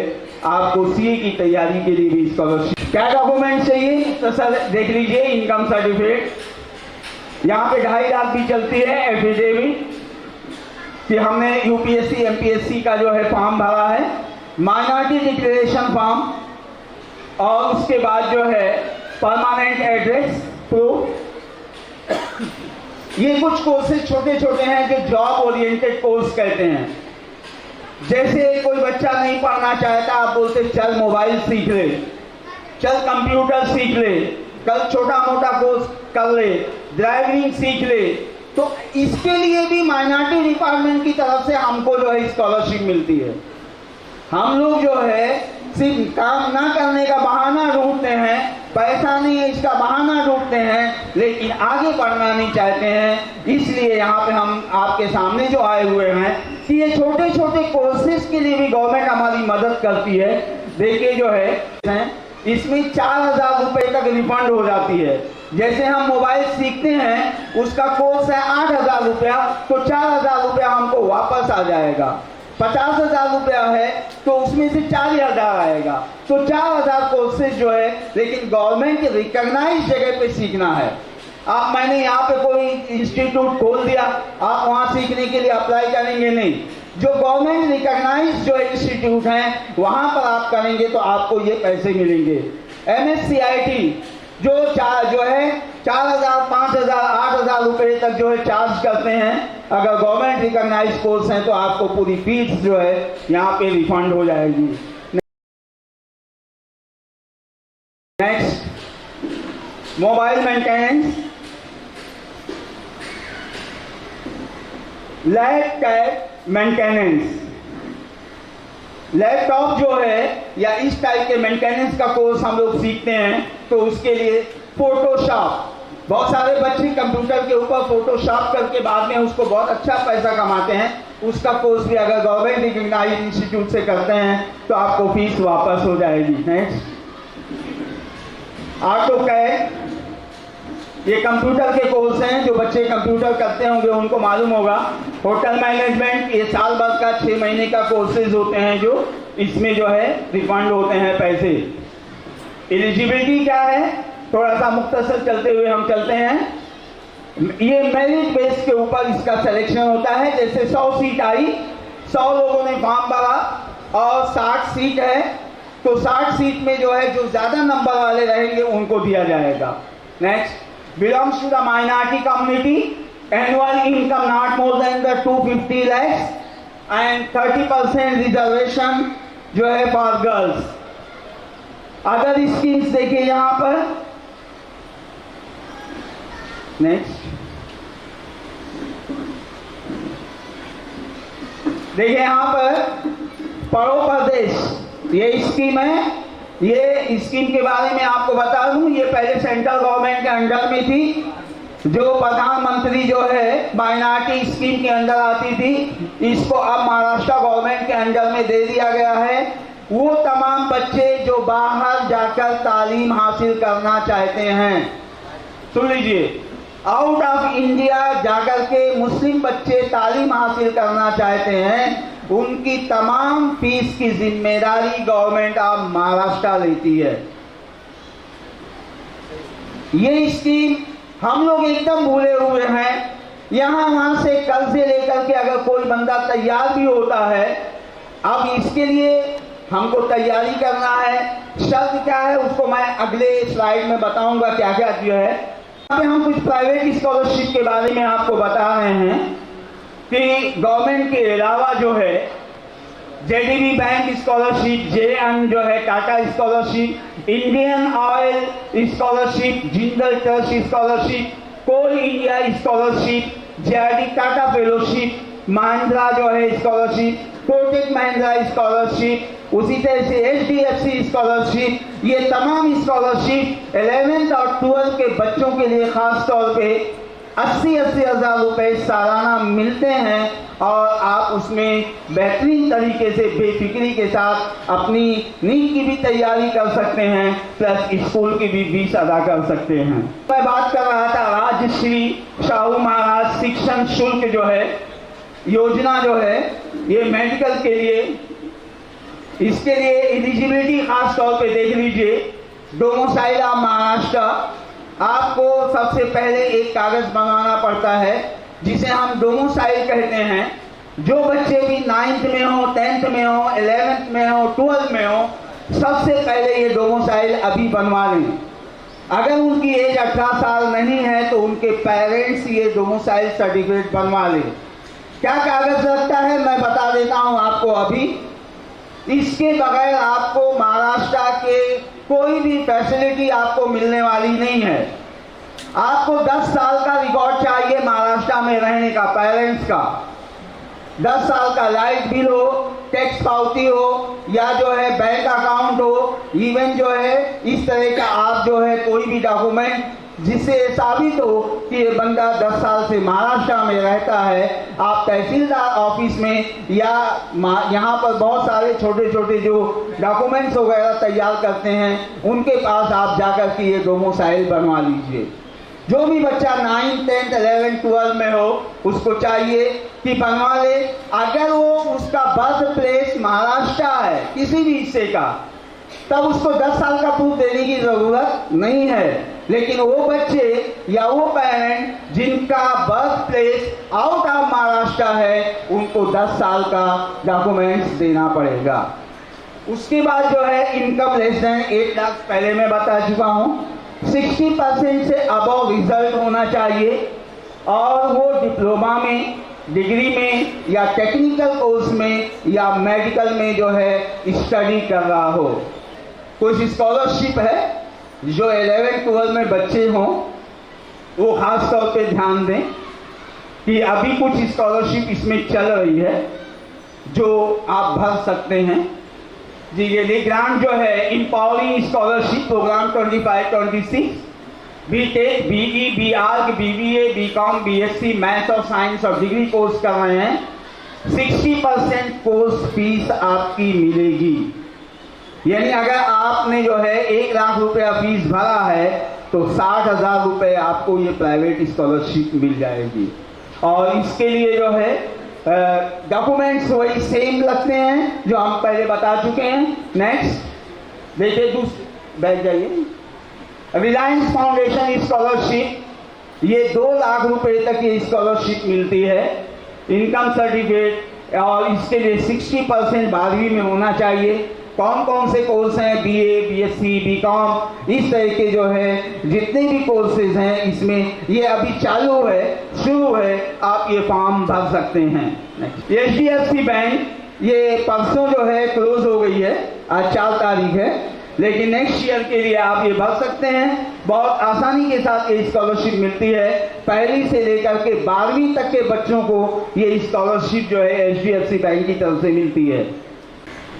आपको सीए की तैयारी के लिए भी स्कॉलरशिप। क्या डॉक्यूमेंट चाहिए तो सर देख लीजिए, इनकम सर्टिफिकेट, यहाँ पे 2.5 लाख भी चलती है, एफिडेविट कि हमने यूपीएससी एमपीएससी का जो है फॉर्म भरा है, माइनॉरिटी डिक्लेरेशन फॉर्म, और उसके बाद जो है परमानेंट एड्रेस प्रूफ। ये कुछ कोर्सेज छोटे छोटे हैं जो जॉब ओरिएंटेड कोर्स कहते हैं। जैसे कोई बच्चा नहीं पढ़ना चाहता, आप बोलते चल मोबाइल सीख ले, चल कंप्यूटर सीख ले, कल छोटा मोटा कोर्स कर ले, ड्राइविंग सीख ले, तो इसके लिए भी माइनॉरिटी डिपार्टमेंट की तरफ से हमको जो है स्कॉलरशिप मिलती है। हम लोग जो है सिर्फ काम ना करने का बहाना ढूंढते हैं, पैसा नहीं है इसका बहाना ढूंढते हैं, लेकिन आगे बढ़ना नहीं चाहते हैं। इसलिए यहाँ पे हम आपके सामने जो आए हुए हैं कि ये छोटे छोटे कोर्सेज के लिए भी गवर्नमेंट हमारी मदद करती है। देखिए जो है इसमें 4,000 रुपए तक रिफंड हो जाती है। जैसे हम मोबाइल सीखते हैं, उसका कोर्स है 8,000 रुपया, तो 4,000 रुपया हमको वापस आ जाएगा। 50,000 रुपया है तो उसमें से 40,000 आएगा। तो 4,000 कोर्सेज जो है, लेकिन गवर्नमेंट रिकॉग्नाइज जगह पे सीखना है। आप मैंने यहाँ पे कोई इंस्टीट्यूट खोल दिया, आप वहाँ सीखने के लिए अप्लाई करेंगे नहीं। जो गवर्नमेंट रिकॉग्नाइज जो इंस्टीट्यूट हैं वहाँ पर आप करेंगे तो आपको ये पैसे मिलेंगे। MSCIT जो है 4,000, 5,000, 8,000 रुपए तक जो है चार्ज करते हैं। अगर गवर्नमेंट रिकॉग्नाइज कोर्स हैं तो आपको पूरी फीस जो है यहाँ पे रिफंड हो जाएगी। Next, mobile maintenance, laptop maintenance. Laptop जो है या इस टाइप के मेंटेनेंस का कोर्स हम लोग सीखते हैं, तो उसके लिए फोटोशॉप, बहुत सारे बच्चे कंप्यूटर के ऊपर फोटोशॉप करके बाद में उसको बहुत अच्छा पैसा कमाते हैं। उसका कोर्स भी अगर गवर्नमेंट रिकॉग्नाइज इंस्टीट्यूट से करते हैं तो आपको फीस वापस हो जाएगी। नेक्स्ट, ऑटोकैड, ये कंप्यूटर के कोर्स हैं, जो बच्चे कंप्यूटर करते होंगे उनको मालूम होगा। होटल मैनेजमेंट, ये साल भर का 6 महीने का कोर्सेज होते हैं, जो इसमें जो है रिफंड होते हैं पैसे। एलिजिबिलिटी क्या है? थोड़ा सा मुख्तसर चलते हुए हम चलते हैं। ये मेरिट बेस के ऊपर इसका सिलेक्शन होता है। जैसे 100 सीट आई, 100 लोगों ने फॉर्म भरा और 60 सीट है, तो 60 सीट में जो है जो ज्यादा नंबर वाले रहेंगे उनको दिया जाएगा। Next, belongs to the minority community, annual income not more than the 250 lakhs and 30% reservation जो है फॉर गर्ल्स। अदर स्कीम्स देखिए यहां पर। नेक्स्ट देखिए यहां पर पढ़ो प्रदेश, ये स्कीम है। ये स्कीम के बारे में आपको बता दूं, ये पहले सेंट्रल गवर्नमेंट के अंडर में थी। जो प्रधानमंत्री जो है माइनॉरिटी स्कीम के अंदर आती थी, इसको अब महाराष्ट्र गवर्नमेंट के अंडर में दे दिया गया है। वो तमाम बच्चे जो बाहर जाकर तालीम हासिल करना चाहते हैं, सुन लीजिए, आउट ऑफ इंडिया जाकर के मुस्लिम बच्चे तालीम हासिल करना चाहते हैं, उनकी तमाम फीस की जिम्मेदारी गवर्नमेंट ऑफ महाराष्ट्र लेती है। ये स्कीम हम लोग एकदम भूले हुए हैं। यहां वहां से कर्जे लेकर के अगर कोई बंदा तैयार भी होता है, अब इसके लिए हमको तैयारी करना है। शर्त क्या है उसको मैं अगले स्लाइड में बताऊंगा क्या क्या जो है। यहाँ पे हम कुछ प्राइवेट स्कॉलरशिप के बारे में आपको बता रहे हैं कि गवर्नमेंट के अलावा जो है जेडीबी बैंक स्कॉलरशिप, जेएन जो है Tata scholarship, Indian Oil scholarship, Jindal Trust scholarship, Coal India scholarship, JRD Tata fellowship, Mahindra जो है स्कॉलरशिप, कोटक महिंद्रा स्कॉलरशिप, उसी तरह से एचडीएफसी स्कॉलरशिप, ये तमाम स्कॉलरशिप 11th और 12th के बच्चों के लिए खास तौर पे 80-80 हज़ार रुपए सालाना मिलते हैं और आप उसमें बेहतरीन तरीके से बेफिक्री के साथ अपनी नीट की भी तैयारी कर सकते हैं, प्लस स्कूल की भी फीस अदा कर सकते हैं। मैं बात कर रहा था राजश्री शाहू महाराज शिक्षण शुल्क जो है योजना जो है, ये मेडिकल के लिए, इसके लिए एलिजिबिलिटी खास तौर पे देख लीजिए। डोमिसाइल ऑफ महाराष्ट्र, आपको सबसे पहले एक कागज मंगाना पड़ता है जिसे हम डोमिसाइल कहते हैं। जो बच्चे भी 9th में हो, 10th में हो, 11th में हो, 12th में हो, सबसे पहले ये डोमिसाइल अभी बनवा लें। अगर उनकी एज 18 साल नहीं है तो उनके पेरेंट्स ये डोमिसाइल सर्टिफिकेट बनवा लें। क्या कागज लगता है मैं बता देता हूं आपको अभी। इसके बगैर आपको महाराष्ट्र के कोई भी फैसिलिटी आपको मिलने वाली नहीं है। आपको 10 साल का रिकॉर्ड चाहिए महाराष्ट्र में रहने का, पेरेंट्स का 10 साल का लाइट बिल हो, टैक्स पावती हो, या जो है बैंक अकाउंट हो, इवन जो है इस तरह का आप जो है कोई भी डॉक्यूमेंट जिससे साबित हो कि ये बंदा 10 साल से महाराष्ट्र में रहता है। आप तहसीलदार ऑफिस में या यहाँ पर बहुत सारे छोटे छोटे जो डॉक्यूमेंट्स वगैरह तैयार करते हैं उनके पास आप जाकर के ये डोमिसाइल बनवा लीजिए। जो भी बच्चा 9th, 10th, 11th, 12th में हो उसको चाहिए कि बनवा ले। अगर वो उसका बर्थ प्लेस महाराष्ट्र है किसी भी हिस्से का, तब उसको 10 साल का प्रूफ देने की जरूरत नहीं है। लेकिन वो बच्चे या वो पेरेंट जिनका birth place out of Maharashtra है उनको 10 साल का डॉक्यूमेंट्स देना पड़ेगा। उसके बाद जो है इनकम लेस देन 8 लाख, पहले मैं बता चुका हूँ। 60% से अबव रिजल्ट होना चाहिए और वो डिप्लोमा में, डिग्री में या टेक्निकल कोर्स में या मेडिकल में जो है स्टडी कर रहा हो। कुछ स्कॉलरशिप है जो 11th 12th में बच्चे हों वो खास तौर पे ध्यान दें कि अभी कुछ स्कॉलरशिप इसमें चल रही है जो आप भर सकते हैं। जी ये ग्रांट जो है empowering scholarship programme 25-26, BTech, BE, BArch, BBA, BCom, BSc maths और साइंस और डिग्री कोर्स कर रहे हैं। 60% कोर्स फीस आपकी मिलेगी। यानी अगर आपने जो है 1 लाख रुपया फीस भरा है तो 60,000 रुपये आपको ये प्राइवेट स्कॉलरशिप मिल जाएगी। और इसके लिए जो है डॉक्यूमेंट्स वही सेम लगते हैं जो हम पहले बता चुके हैं। नेक्स्ट देखिए, बैठ जाइए। रिलायंस फाउंडेशन स्कॉलरशिप, ये 2 लाख रुपए तक ये स्कॉलरशिप मिलती है। इनकम सर्टिफिकेट और इसके लिए 60% 12वीं में होना चाहिए। कौन कौन से कोर्स हैं, BA, BSc, BCom, इस तरह के जो है जितने भी कोर्सेज हैं इसमें ये अभी चालू है, शुरू है, आप ये फॉर्म भर सकते हैं। HDFC बैंक ये परसों जो है क्लोज हो गई है, आज 4 तारीख है, लेकिन नेक्स्ट ईयर के लिए आप ये भर सकते हैं। बहुत आसानी के साथ ये स्कॉलरशिप मिलती है। पहली से लेकर के 12वीं तक के बच्चों को ये स्कॉलरशिप जो है HDFC बैंक की तरफ से मिलती है।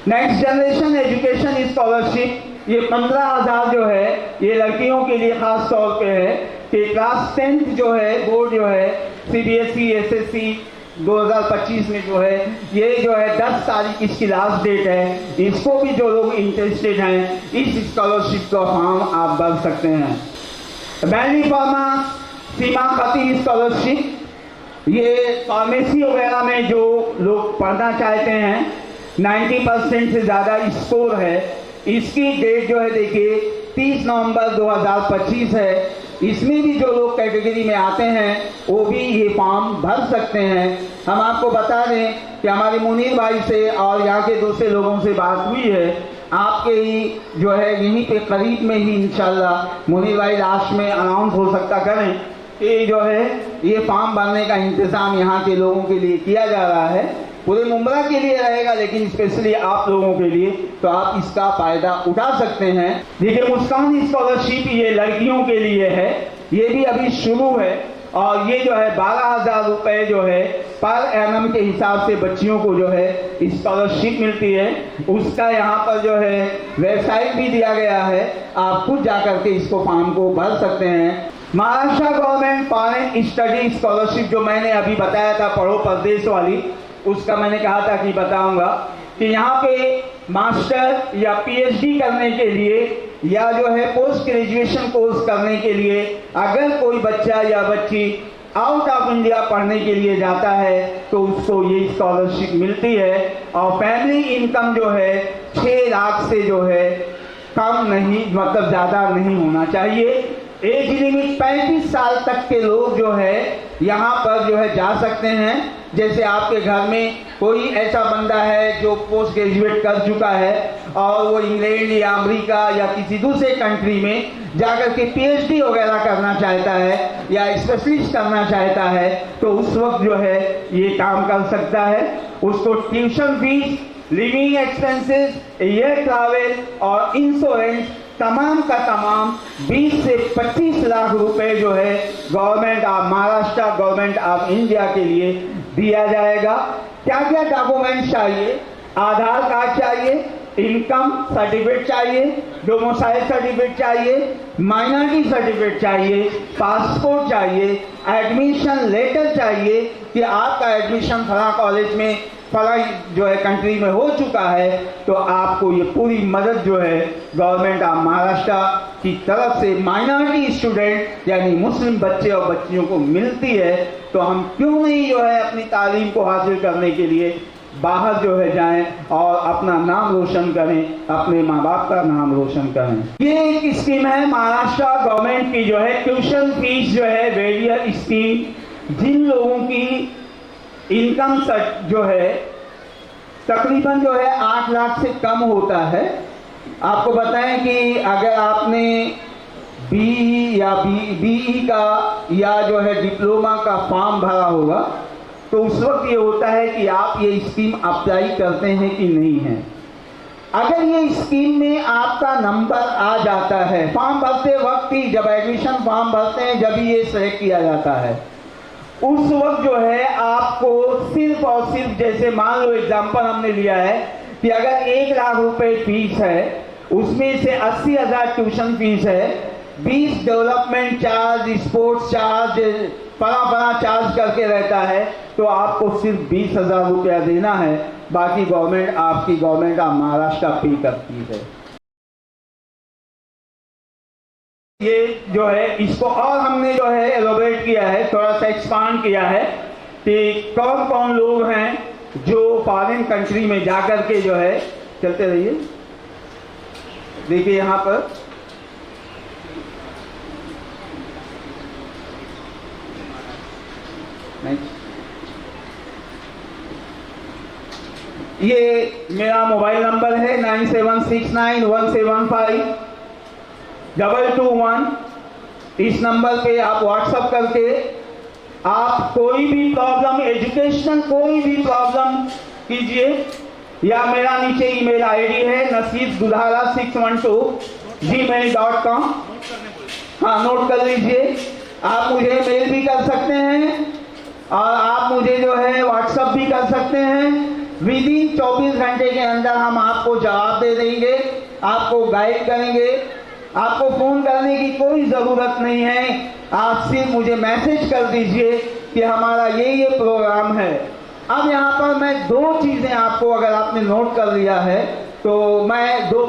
नेक्स्ट जनरेशन एजुकेशन स्कॉलरशिप, ये 15,000 जो है ये लड़कियों के लिए खास तौर पे है कि क्लास 10th जो है बोर्ड जो है CBSE SSC 2025 में जो है ये जो है 10 तारीख इसकी लास्ट डेट है। इसको भी जो लोग इंटरेस्टेड हैं इस स्कॉलरशिप का फॉर्म आप भर सकते हैं। बैली फार्मा सीमा खती स्कॉलरशिप, ये फार्मेसी वगैरह में जो लोग पढ़ना चाहते हैं 90% से ज़्यादा स्कोर है, इसकी डेट जो है देखिए 30 नवंबर 2025 है। इसमें भी जो लोग कैटेगरी में आते हैं वो भी ये फॉर्म भर सकते हैं। हम आपको बता दें कि हमारे मुनीर भाई से और यहाँ के दूसरे लोगों से बात हुई है, आपके ही जो है यहीं पे करीब में ही इंशाल्लाह मुनीर भाई लास्ट में अनाउंस हो सकता करें कि जो है ये फॉर्म भरने का इंतज़ाम यहाँ के लोगों के लिए किया जा रहा है। पूरे मुंबरा के लिए रहेगा लेकिन स्पेशली आप लोगों के लिए, तो आप इसका फ़ायदा उठा सकते हैं। देखिए मुस्कान स्कॉलरशिप ये लड़कियों के लिए है, ये भी अभी शुरू है और ये जो है 12,000 रुपये जो है पर एनम के हिसाब से बच्चियों को जो है स्कॉलरशिप मिलती है। उसका यहाँ पर जो है वेबसाइट भी दिया गया है, आप खुद जा करके इसको फॉर्म को भर सकते हैं। Maharashtra government foreign study scholarship जो मैंने अभी बताया था पढ़ो परदेश वाली, उसका मैंने कहा था कि बताऊंगा कि यहाँ पे मास्टर या PhD करने के लिए या जो है पोस्ट ग्रेजुएशन कोर्स करने के लिए अगर कोई बच्चा या बच्ची आउट ऑफ इंडिया पढ़ने के लिए जाता है तो उसको ये स्कॉलरशिप मिलती है। और फैमिली इनकम जो है 6 लाख से जो है कम नहीं, मतलब ज़्यादा नहीं होना चाहिए। एज लिमिट 35 साल तक के लोग जो है यहाँ पर जो है जा सकते हैं। जैसे आपके घर में कोई ऐसा बंदा है जो पोस्ट ग्रेजुएट कर चुका है और वो इंग्लैंड या अमेरिका या किसी दूसरे कंट्री में जाकर के PhD वगैरह करना चाहता है या स्पेशलिस्ट करना चाहता है तो उस वक्त जो है ये काम कर सकता है। उसको tuition fees, living expenses, air travel और इंश्योरेंस तमाम का तमाम 20 से 25 लाख रुपए जो है government of Maharashtra, government of India के लिए दिया जाएगा। क्या क्या डॉक्यूमेंट चाहिए? आधार कार्ड चाहिए, इनकम सर्टिफिकेट चाहिए, डोमिसाइल सर्टिफिकेट चाहिए, माइनॉरिटी सर्टिफिकेट चाहिए, पासपोर्ट चाहिए, एडमिशन लेटर चाहिए कि आपका एडमिशन फला कॉलेज में फला जो है कंट्री में हो चुका है, तो आपको ये पूरी मदद जो है गवर्नमेंट ऑफ महाराष्ट्र की तरफ से माइनॉरिटी स्टूडेंट यानी मुस्लिम बच्चे और बच्चियों को मिलती है। तो हम क्यों नहीं जो है अपनी तालीम को हासिल करने के लिए बाहर जो है जाएं और अपना नाम रोशन करें, अपने माँ बाप का नाम रोशन करें। ये एक स्कीम है महाराष्ट्र गवर्नमेंट की जो है ट्यूशन फीस जो है वेरियर स्कीम। जिन लोगों की इनकम जो है तकरीबन जो है 8 लाख से कम होता है, आपको बताएं कि अगर आपने BE या BE का या जो है डिप्लोमा का फॉर्म भरा होगा तो उस वक्त ये होता है कि आप ये स्कीम अप्लाई करते हैं कि नहीं है। अगर ये स्कीम में आपका नंबर आ जाता है फॉर्म भरते वक्त ही, जब एडमिशन फॉर्म भरते हैं जब ये सेलेक्ट किया जाता है, उस वक्त जो है आपको सिर्फ और सिर्फ, जैसे मान लो एग्जाम्पल हमने लिया है कि अगर 1 लाख रुपए फीस है, उसमें से 80,000 ट्यूशन फीस है, 20 डेवलपमेंट चार्ज, स्पोर्ट्स चार्ज, बड़ा चार्ज करके रहता है, तो आपको सिर्फ 20,000 रुपया देना है, बाकी गवर्नमेंट आपकी गवर्नमेंट ऑफ महाराष्ट्र पे करती है। ये जो है इसको और हमने जो है एलोबरेट किया है, थोड़ा सा एक्सपांड किया है कि कौन कौन लोग हैं जो फॉरेन कंट्री में जाकर के जो है, चलते रहिए, देखिए यहाँ पर ये मेरा मोबाइल नंबर है 9769175221। इस नंबर पे आप व्हाट्सएप करके आप कोई भी प्रॉब्लम, एजुकेशनल कोई भी प्रॉब्लम कीजिए, या मेरा नीचे ईमेल आईडी है naseedgudhala612@gmail.com। हाँ, नोट कर लीजिए। आप मुझे मेल भी कर सकते हैं और आप मुझे जो है व्हाट्सएप भी कर सकते हैं। विदिन 24 घंटे के अंदर हम आपको जवाब दे देंगे, आपको गाइड करेंगे। आपको फोन करने की कोई ज़रूरत नहीं है, आप सिर्फ मुझे मैसेज कर दीजिए कि हमारा ये प्रोग्राम है। अब यहाँ पर मैं दो चीज़ें आपको, अगर आपने नोट कर लिया है तो मैं दो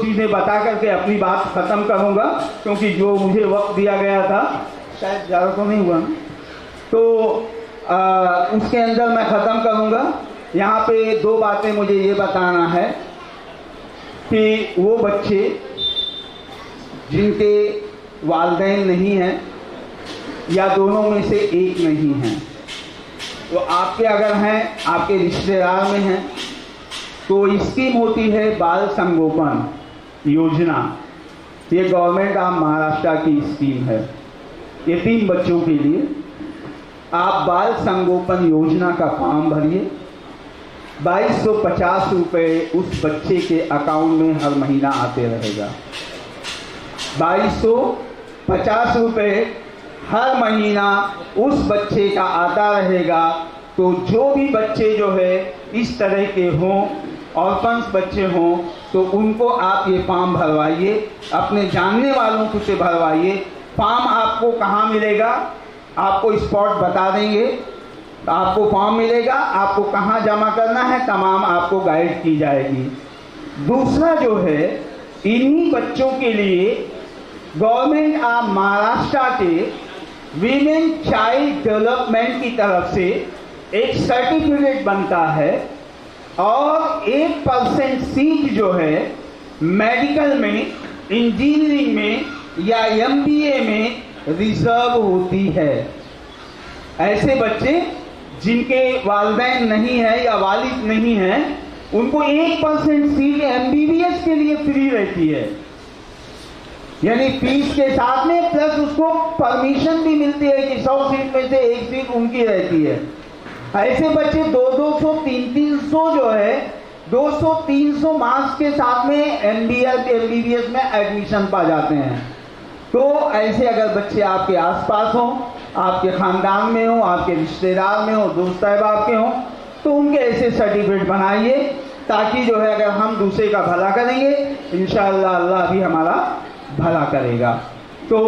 चीज़ें बता करके अपनी बात ख़त्म करूँगा, क्योंकि जो मुझे वक्त दिया गया था शायद ज़्यादा तो नहीं हुआ ना, तो उसके अंदर मैं ख़त्म करूँगा। यहाँ पे दो बातें मुझे ये बताना है कि वो बच्चे जिनके वालिदैन नहीं हैं या दोनों में से एक नहीं हैं, तो आपके अगर हैं, आपके रिश्तेदार में हैं, तो स्कीम होती है बाल संगोपन योजना। ये गवर्नमेंट ऑफ महाराष्ट्र की स्कीम है। यतीम बच्चों के लिए आप बाल संगोपन योजना का फॉर्म भरिए। 2250 रुपये उस बच्चे के अकाउंट में हर महीना आते रहेगा। 2250 रुपये हर महीना उस बच्चे का आता रहेगा। तो जो भी बच्चे जो है इस तरह के हों, ऑर्फन्स बच्चे हों, तो उनको आप ये फॉर्म भरवाइए, अपने जानने वालों को से भरवाइए। फॉर्म आपको कहाँ मिलेगा, आपको स्पॉट बता देंगे। आपको फॉर्म मिलेगा, आपको कहाँ जमा करना है, तमाम आपको गाइड की जाएगी। दूसरा जो है, इन्हीं बच्चों के लिए गवर्नमेंट ऑफ महाराष्ट्र के वीमेन चाइल्ड डेवलपमेंट की तरफ से एक सर्टिफिकेट बनता है और 1% सीट जो है मेडिकल में, इंजीनियरिंग में या MBA में रिजर्व होती है। ऐसे बच्चे जिनके वालिदैन नहीं है या वालिद नहीं है, उनको 1% सीट MBBS के लिए फ्री रहती है, यानी फीस के साथ में प्लस उसको परमिशन भी मिलती है कि 100 सीट में से एक सीट उनकी रहती है। ऐसे बच्चे 200, 300 जो है 200, 300 मार्क्स के साथ में MBBS में एडमिशन पा जाते हैं। तो ऐसे अगर बच्चे आपके आसपास हों, आपके ख़ानदान में हो, आपके रिश्तेदार में हो, दोस्त अहबाब के हों, तो उनके ऐसे सर्टिफिकेट बनाइए, ताकि जो है अगर हम दूसरे का भला करेंगे, इंशाअल्लाह अल्लाह भी हमारा भला करेगा। तो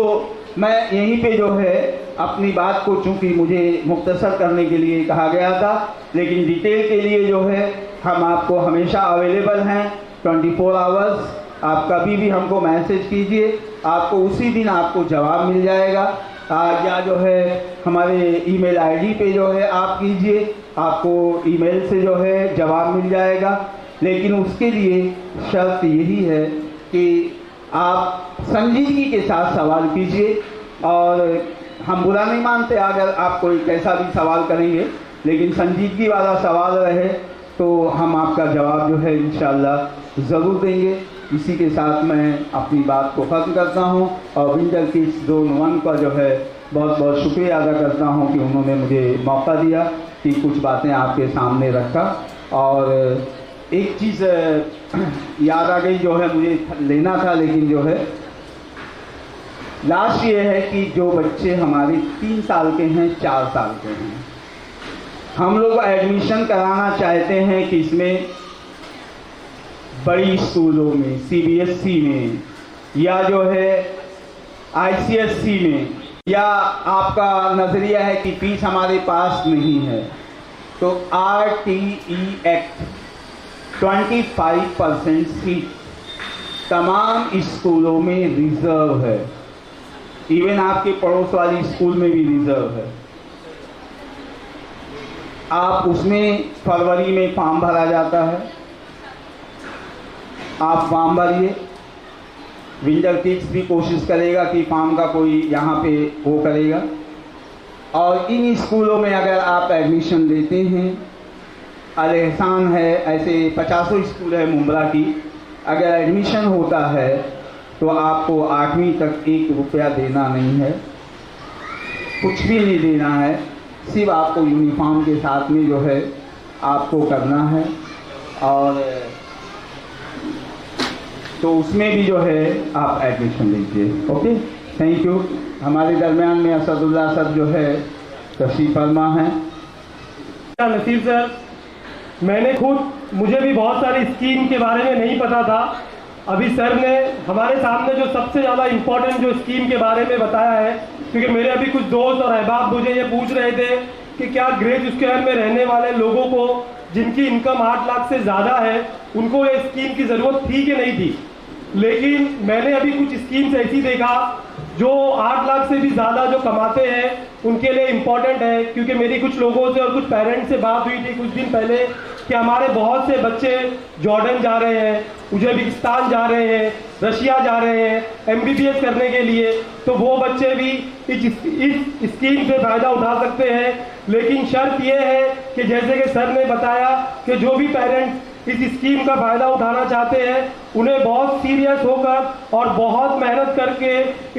मैं यहीं पे जो है अपनी बात को, चूँकि मुझे मुख्तसर करने के लिए कहा गया था, लेकिन डिटेल के लिए जो है हम आपको हमेशा अवेलेबल हैं 24 आवर्स। आप कभी भी हमको मैसेज कीजिए, आपको उसी दिन आपको जवाब मिल जाएगा। या जो है हमारे ईमेल आईडी पे जो है आप कीजिए, आपको ईमेल से जो है जवाब मिल जाएगा। लेकिन उसके लिए शर्त यही है कि आप संजीदगी के साथ सवाल कीजिए, और हम बुरा नहीं मानते अगर आप कोई कैसा भी सवाल करेंगे, लेकिन संजीदगी वाला सवाल रहे तो हम आपका जवाब जो है इंशाअल्लाह ज़रूर देंगे। इसी के साथ मैं अपनी बात को ख़त्म करता हूँ और विंटर किड्स ज़ोन 1 का जो है बहुत बहुत शुक्रिया अदा करता हूँ कि उन्होंने मुझे मौका दिया कि कुछ बातें आपके सामने रखा। और एक चीज़ याद आ गई जो है मुझे लेना था, लेकिन जो है लास्ट ये है कि जो बच्चे हमारे 3 साल के हैं, 4 साल के हैं, हम लोग एडमिशन कराना चाहते हैं कि इसमें बड़ी स्कूलों में, CBSE में या जो है ICSE में, या आपका नज़रिया है कि फीस हमारे पास नहीं है, तो RTE एक्ट 25% सीट तमाम स्कूलों में रिजर्व है। इवन आपके पड़ोस वाली स्कूल में भी रिजर्व है। आप उसमें फरवरी में फॉर्म भरा जाता है, आप फॉर्म भरिए। विंटर किड्स भी कोशिश करेगा कि फॉर्म का कोई यहाँ पे वो करेगा। और इन स्कूलों में अगर आप एडमिशन लेते हैं, अल एहसान है, ऐसे 50 स्कूल है मुंब्रा की, अगर एडमिशन होता है तो आपको 8वीं तक 1 रुपया देना नहीं है, कुछ भी नहीं देना है, सिर्फ आपको यूनिफॉर्म के साथ में जो है आपको करना है। और तो उसमें भी जो है आप एडमिशन लीजिए। Okay, thank you. हमारे दरमियान में असदुल्ला सर जो है तशरीफ फरमा हैं। नसीर सर, मुझे भी बहुत सारी स्कीम के बारे में नहीं पता था। अभी सर ने हमारे सामने जो सबसे ज़्यादा इम्पोर्टेंट जो स्कीम के बारे में बताया है, क्योंकि मेरे अभी कुछ दोस्त और अहबाब मुझे ये पूछ रहे थे कि क्या ग्रेज स्क्वायर में रहने वाले लोगों को जिनकी इनकम 8 लाख से ज़्यादा है उनको ये स्कीम की ज़रूरत थी कि नहीं थी। लेकिन मैंने अभी कुछ स्कीम्स ऐसी देखा जो 8 लाख से भी ज़्यादा जो कमाते हैं उनके लिए इम्पॉर्टेंट है, क्योंकि मेरी कुछ लोगों से और कुछ पेरेंट्स से बात हुई थी कुछ दिन पहले कि हमारे बहुत से बच्चे जॉर्डन जा रहे हैं, उज्बेकिस्तान जा रहे हैं, रशिया जा रहे हैं MBBS करने के लिए, तो वो बच्चे भी इस स्कीम से फ़ायदा उठा सकते हैं। लेकिन शर्त ये है कि जैसे कि सर ने बताया कि जो भी पेरेंट्स इस स्कीम का फ़ायदा उठाना चाहते हैं उन्हें बहुत सीरियस होकर और बहुत मेहनत करके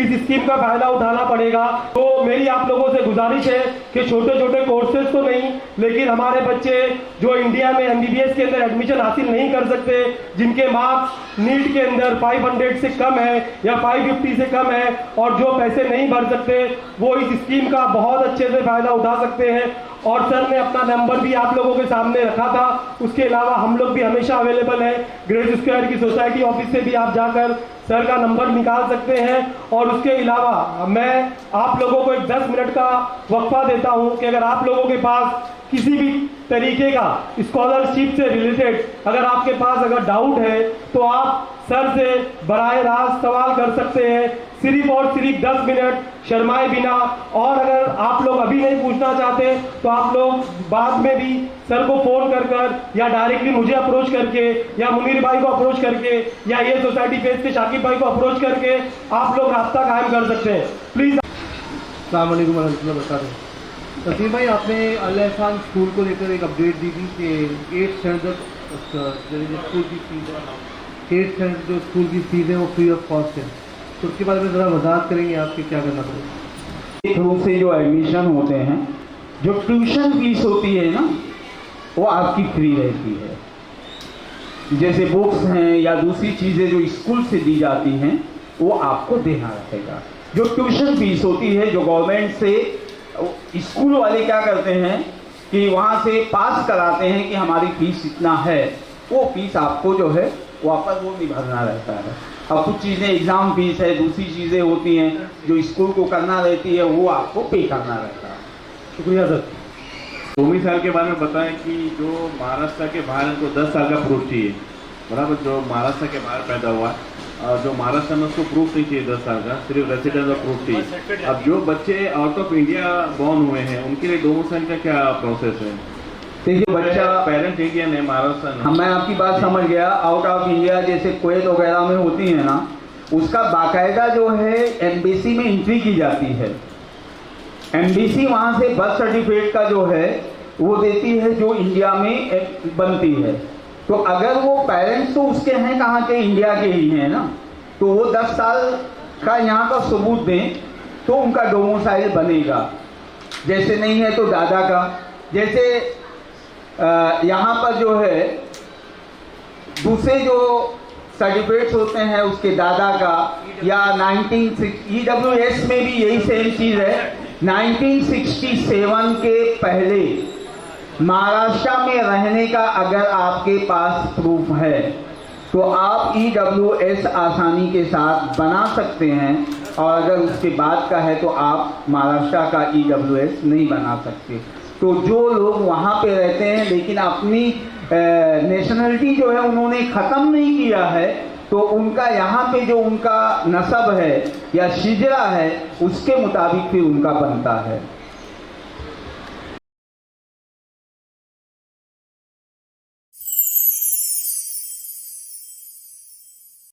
इस स्कीम का फ़ायदा उठाना पड़ेगा। तो मेरी आप लोगों से गुजारिश है कि छोटे छोटे कोर्सेज तो नहीं, लेकिन हमारे बच्चे जो इंडिया में MBBS के अंदर एडमिशन हासिल नहीं कर सकते, जिनके मार्क्स नीट के अंदर 500 से कम है या 550 से कम है और जो पैसे नहीं भर सकते, वो इस स्कीम का बहुत अच्छे से फ़ायदा उठा सकते हैं। और सर ने अपना नंबर भी आप लोगों के सामने रखा था। उसके अलावा हम लोग भी हमेशा अवेलेबल है, ग्रेज स्क्वायर की सोसाइटी ऑफिस से भी आप जाकर सर का नंबर निकाल सकते हैं। और उसके अलावा मैं आप लोगों को एक 10 मिनट का वक्फा देता हूं कि अगर आप लोगों के पास किसी भी तरीके का स्कॉलरशिप से रिलेटेड अगर आपके पास अगर डाउट है तो आप सर से बराह रास्त सवाल कर सकते हैं, सिर्फ और सिर्फ 10 मिनट शर्माए बिना। और अगर आप लोग अभी नहीं पूछना चाहते तो आप लोग बाद में भी सर को फ़ोन कर या डायरेक्टली मुझे अप्रोच करके या मुनीर भाई को अप्रोच करके या ये सोसाइटी पेज पे शाकिब भाई को अप्रोच करके आप लोग रास्ता कायम कर सकते हैं। प्लीज़। अस्सलाम वालेकुम वरहमतुल्लाहि वबरकातुहू। तस्लीम भाई, आपने अल एहसान स्कूल को लेकर एक अपडेट दी थी कि 8 स्टैंडर्ड स्कूल की फीस है, 8 स्टैंडर्ड जो स्कूल की फीस है वो फ्री ऑफ कॉस्ट है, तो उसके बारे में ज़रा वजाहत करेंगे आपके क्या करना पड़ेगा। एक रूप से जो एडमिशन होते हैं, जो ट्यूशन फीस होती है ना, वो आपकी फ्री रहती है। जैसे बुक्स हैं या दूसरी चीज़ें जो स्कूल से दी जाती हैं वो आपको देना रहेगा। जो ट्यूशन फीस होती है जो गवर्नमेंट से, स्कूल वाले क्या करते हैं कि वहाँ से पास कराते हैं कि हमारी फीस इतना है, वो फीस आपको जो है वापस वो नहीं भरना रहता है। अब कुछ चीज़ें एग्ज़ाम फीस है, दूसरी चीज़ें होती हैं जो स्कूल को करना रहती है, वो आपको पे करना रहता है। शुक्रिया सर। डोमिसाइल के बारे में बताएं कि जो महाराष्ट्र के बाहर इनको 10 साल का प्रूफ चाहिए, बराबर, जो महाराष्ट्र के बाहर पैदा हुआ है जो महाराष्ट्र में उसको प्रूफ नहीं चाहिए 10 साल का, सिर्फ रेसिडेंस का प्रूफ चाहिए। अब जो बच्चे आउट ऑफ इंडिया बॉर्न हुए हैं उनके लिए डोमिसाइल का क्या प्रोसेस है? देखिए, बच्चा पेरेंट इंडियन है, महाराष्ट्र मैं आपकी बात समझ गया। आउट ऑफ इंडिया जैसे कुवैत वगैरह में होती है ना, उसका बाकायदा जो है एम्बेसी में एंट्री की जाती है। एम्बेसी वहाँ से बर्थ सर्टिफिकेट का जो है वो देती है जो इंडिया में बनती है। तो अगर वो पेरेंट्स तो उसके हैं कहाँ के, इंडिया के ही हैं ना, तो वो 10 साल का यहाँ का सबूत दें तो उनका डोमिसाइल बनेगा। जैसे नहीं है तो दादा का, जैसे यहाँ पर जो है दूसरे जो सर्टिफिकेट्स होते हैं उसके दादा का, या 1960 EWS में भी यही सेम चीज़ है। 1967 के पहले महाराष्ट्र में रहने का अगर आपके पास प्रूफ है तो आप EWS आसानी के साथ बना सकते हैं, और अगर उसके बाद का है तो आप महाराष्ट्र का EWS नहीं बना सकते। तो जो लोग वहाँ पे रहते हैं लेकिन अपनी नेशनलिटी जो है उन्होंने ख़त्म नहीं किया है, तो उनका यहाँ पे जो उनका नस्ब है या शिजरा है उसके मुताबिक फिर उनका बनता है।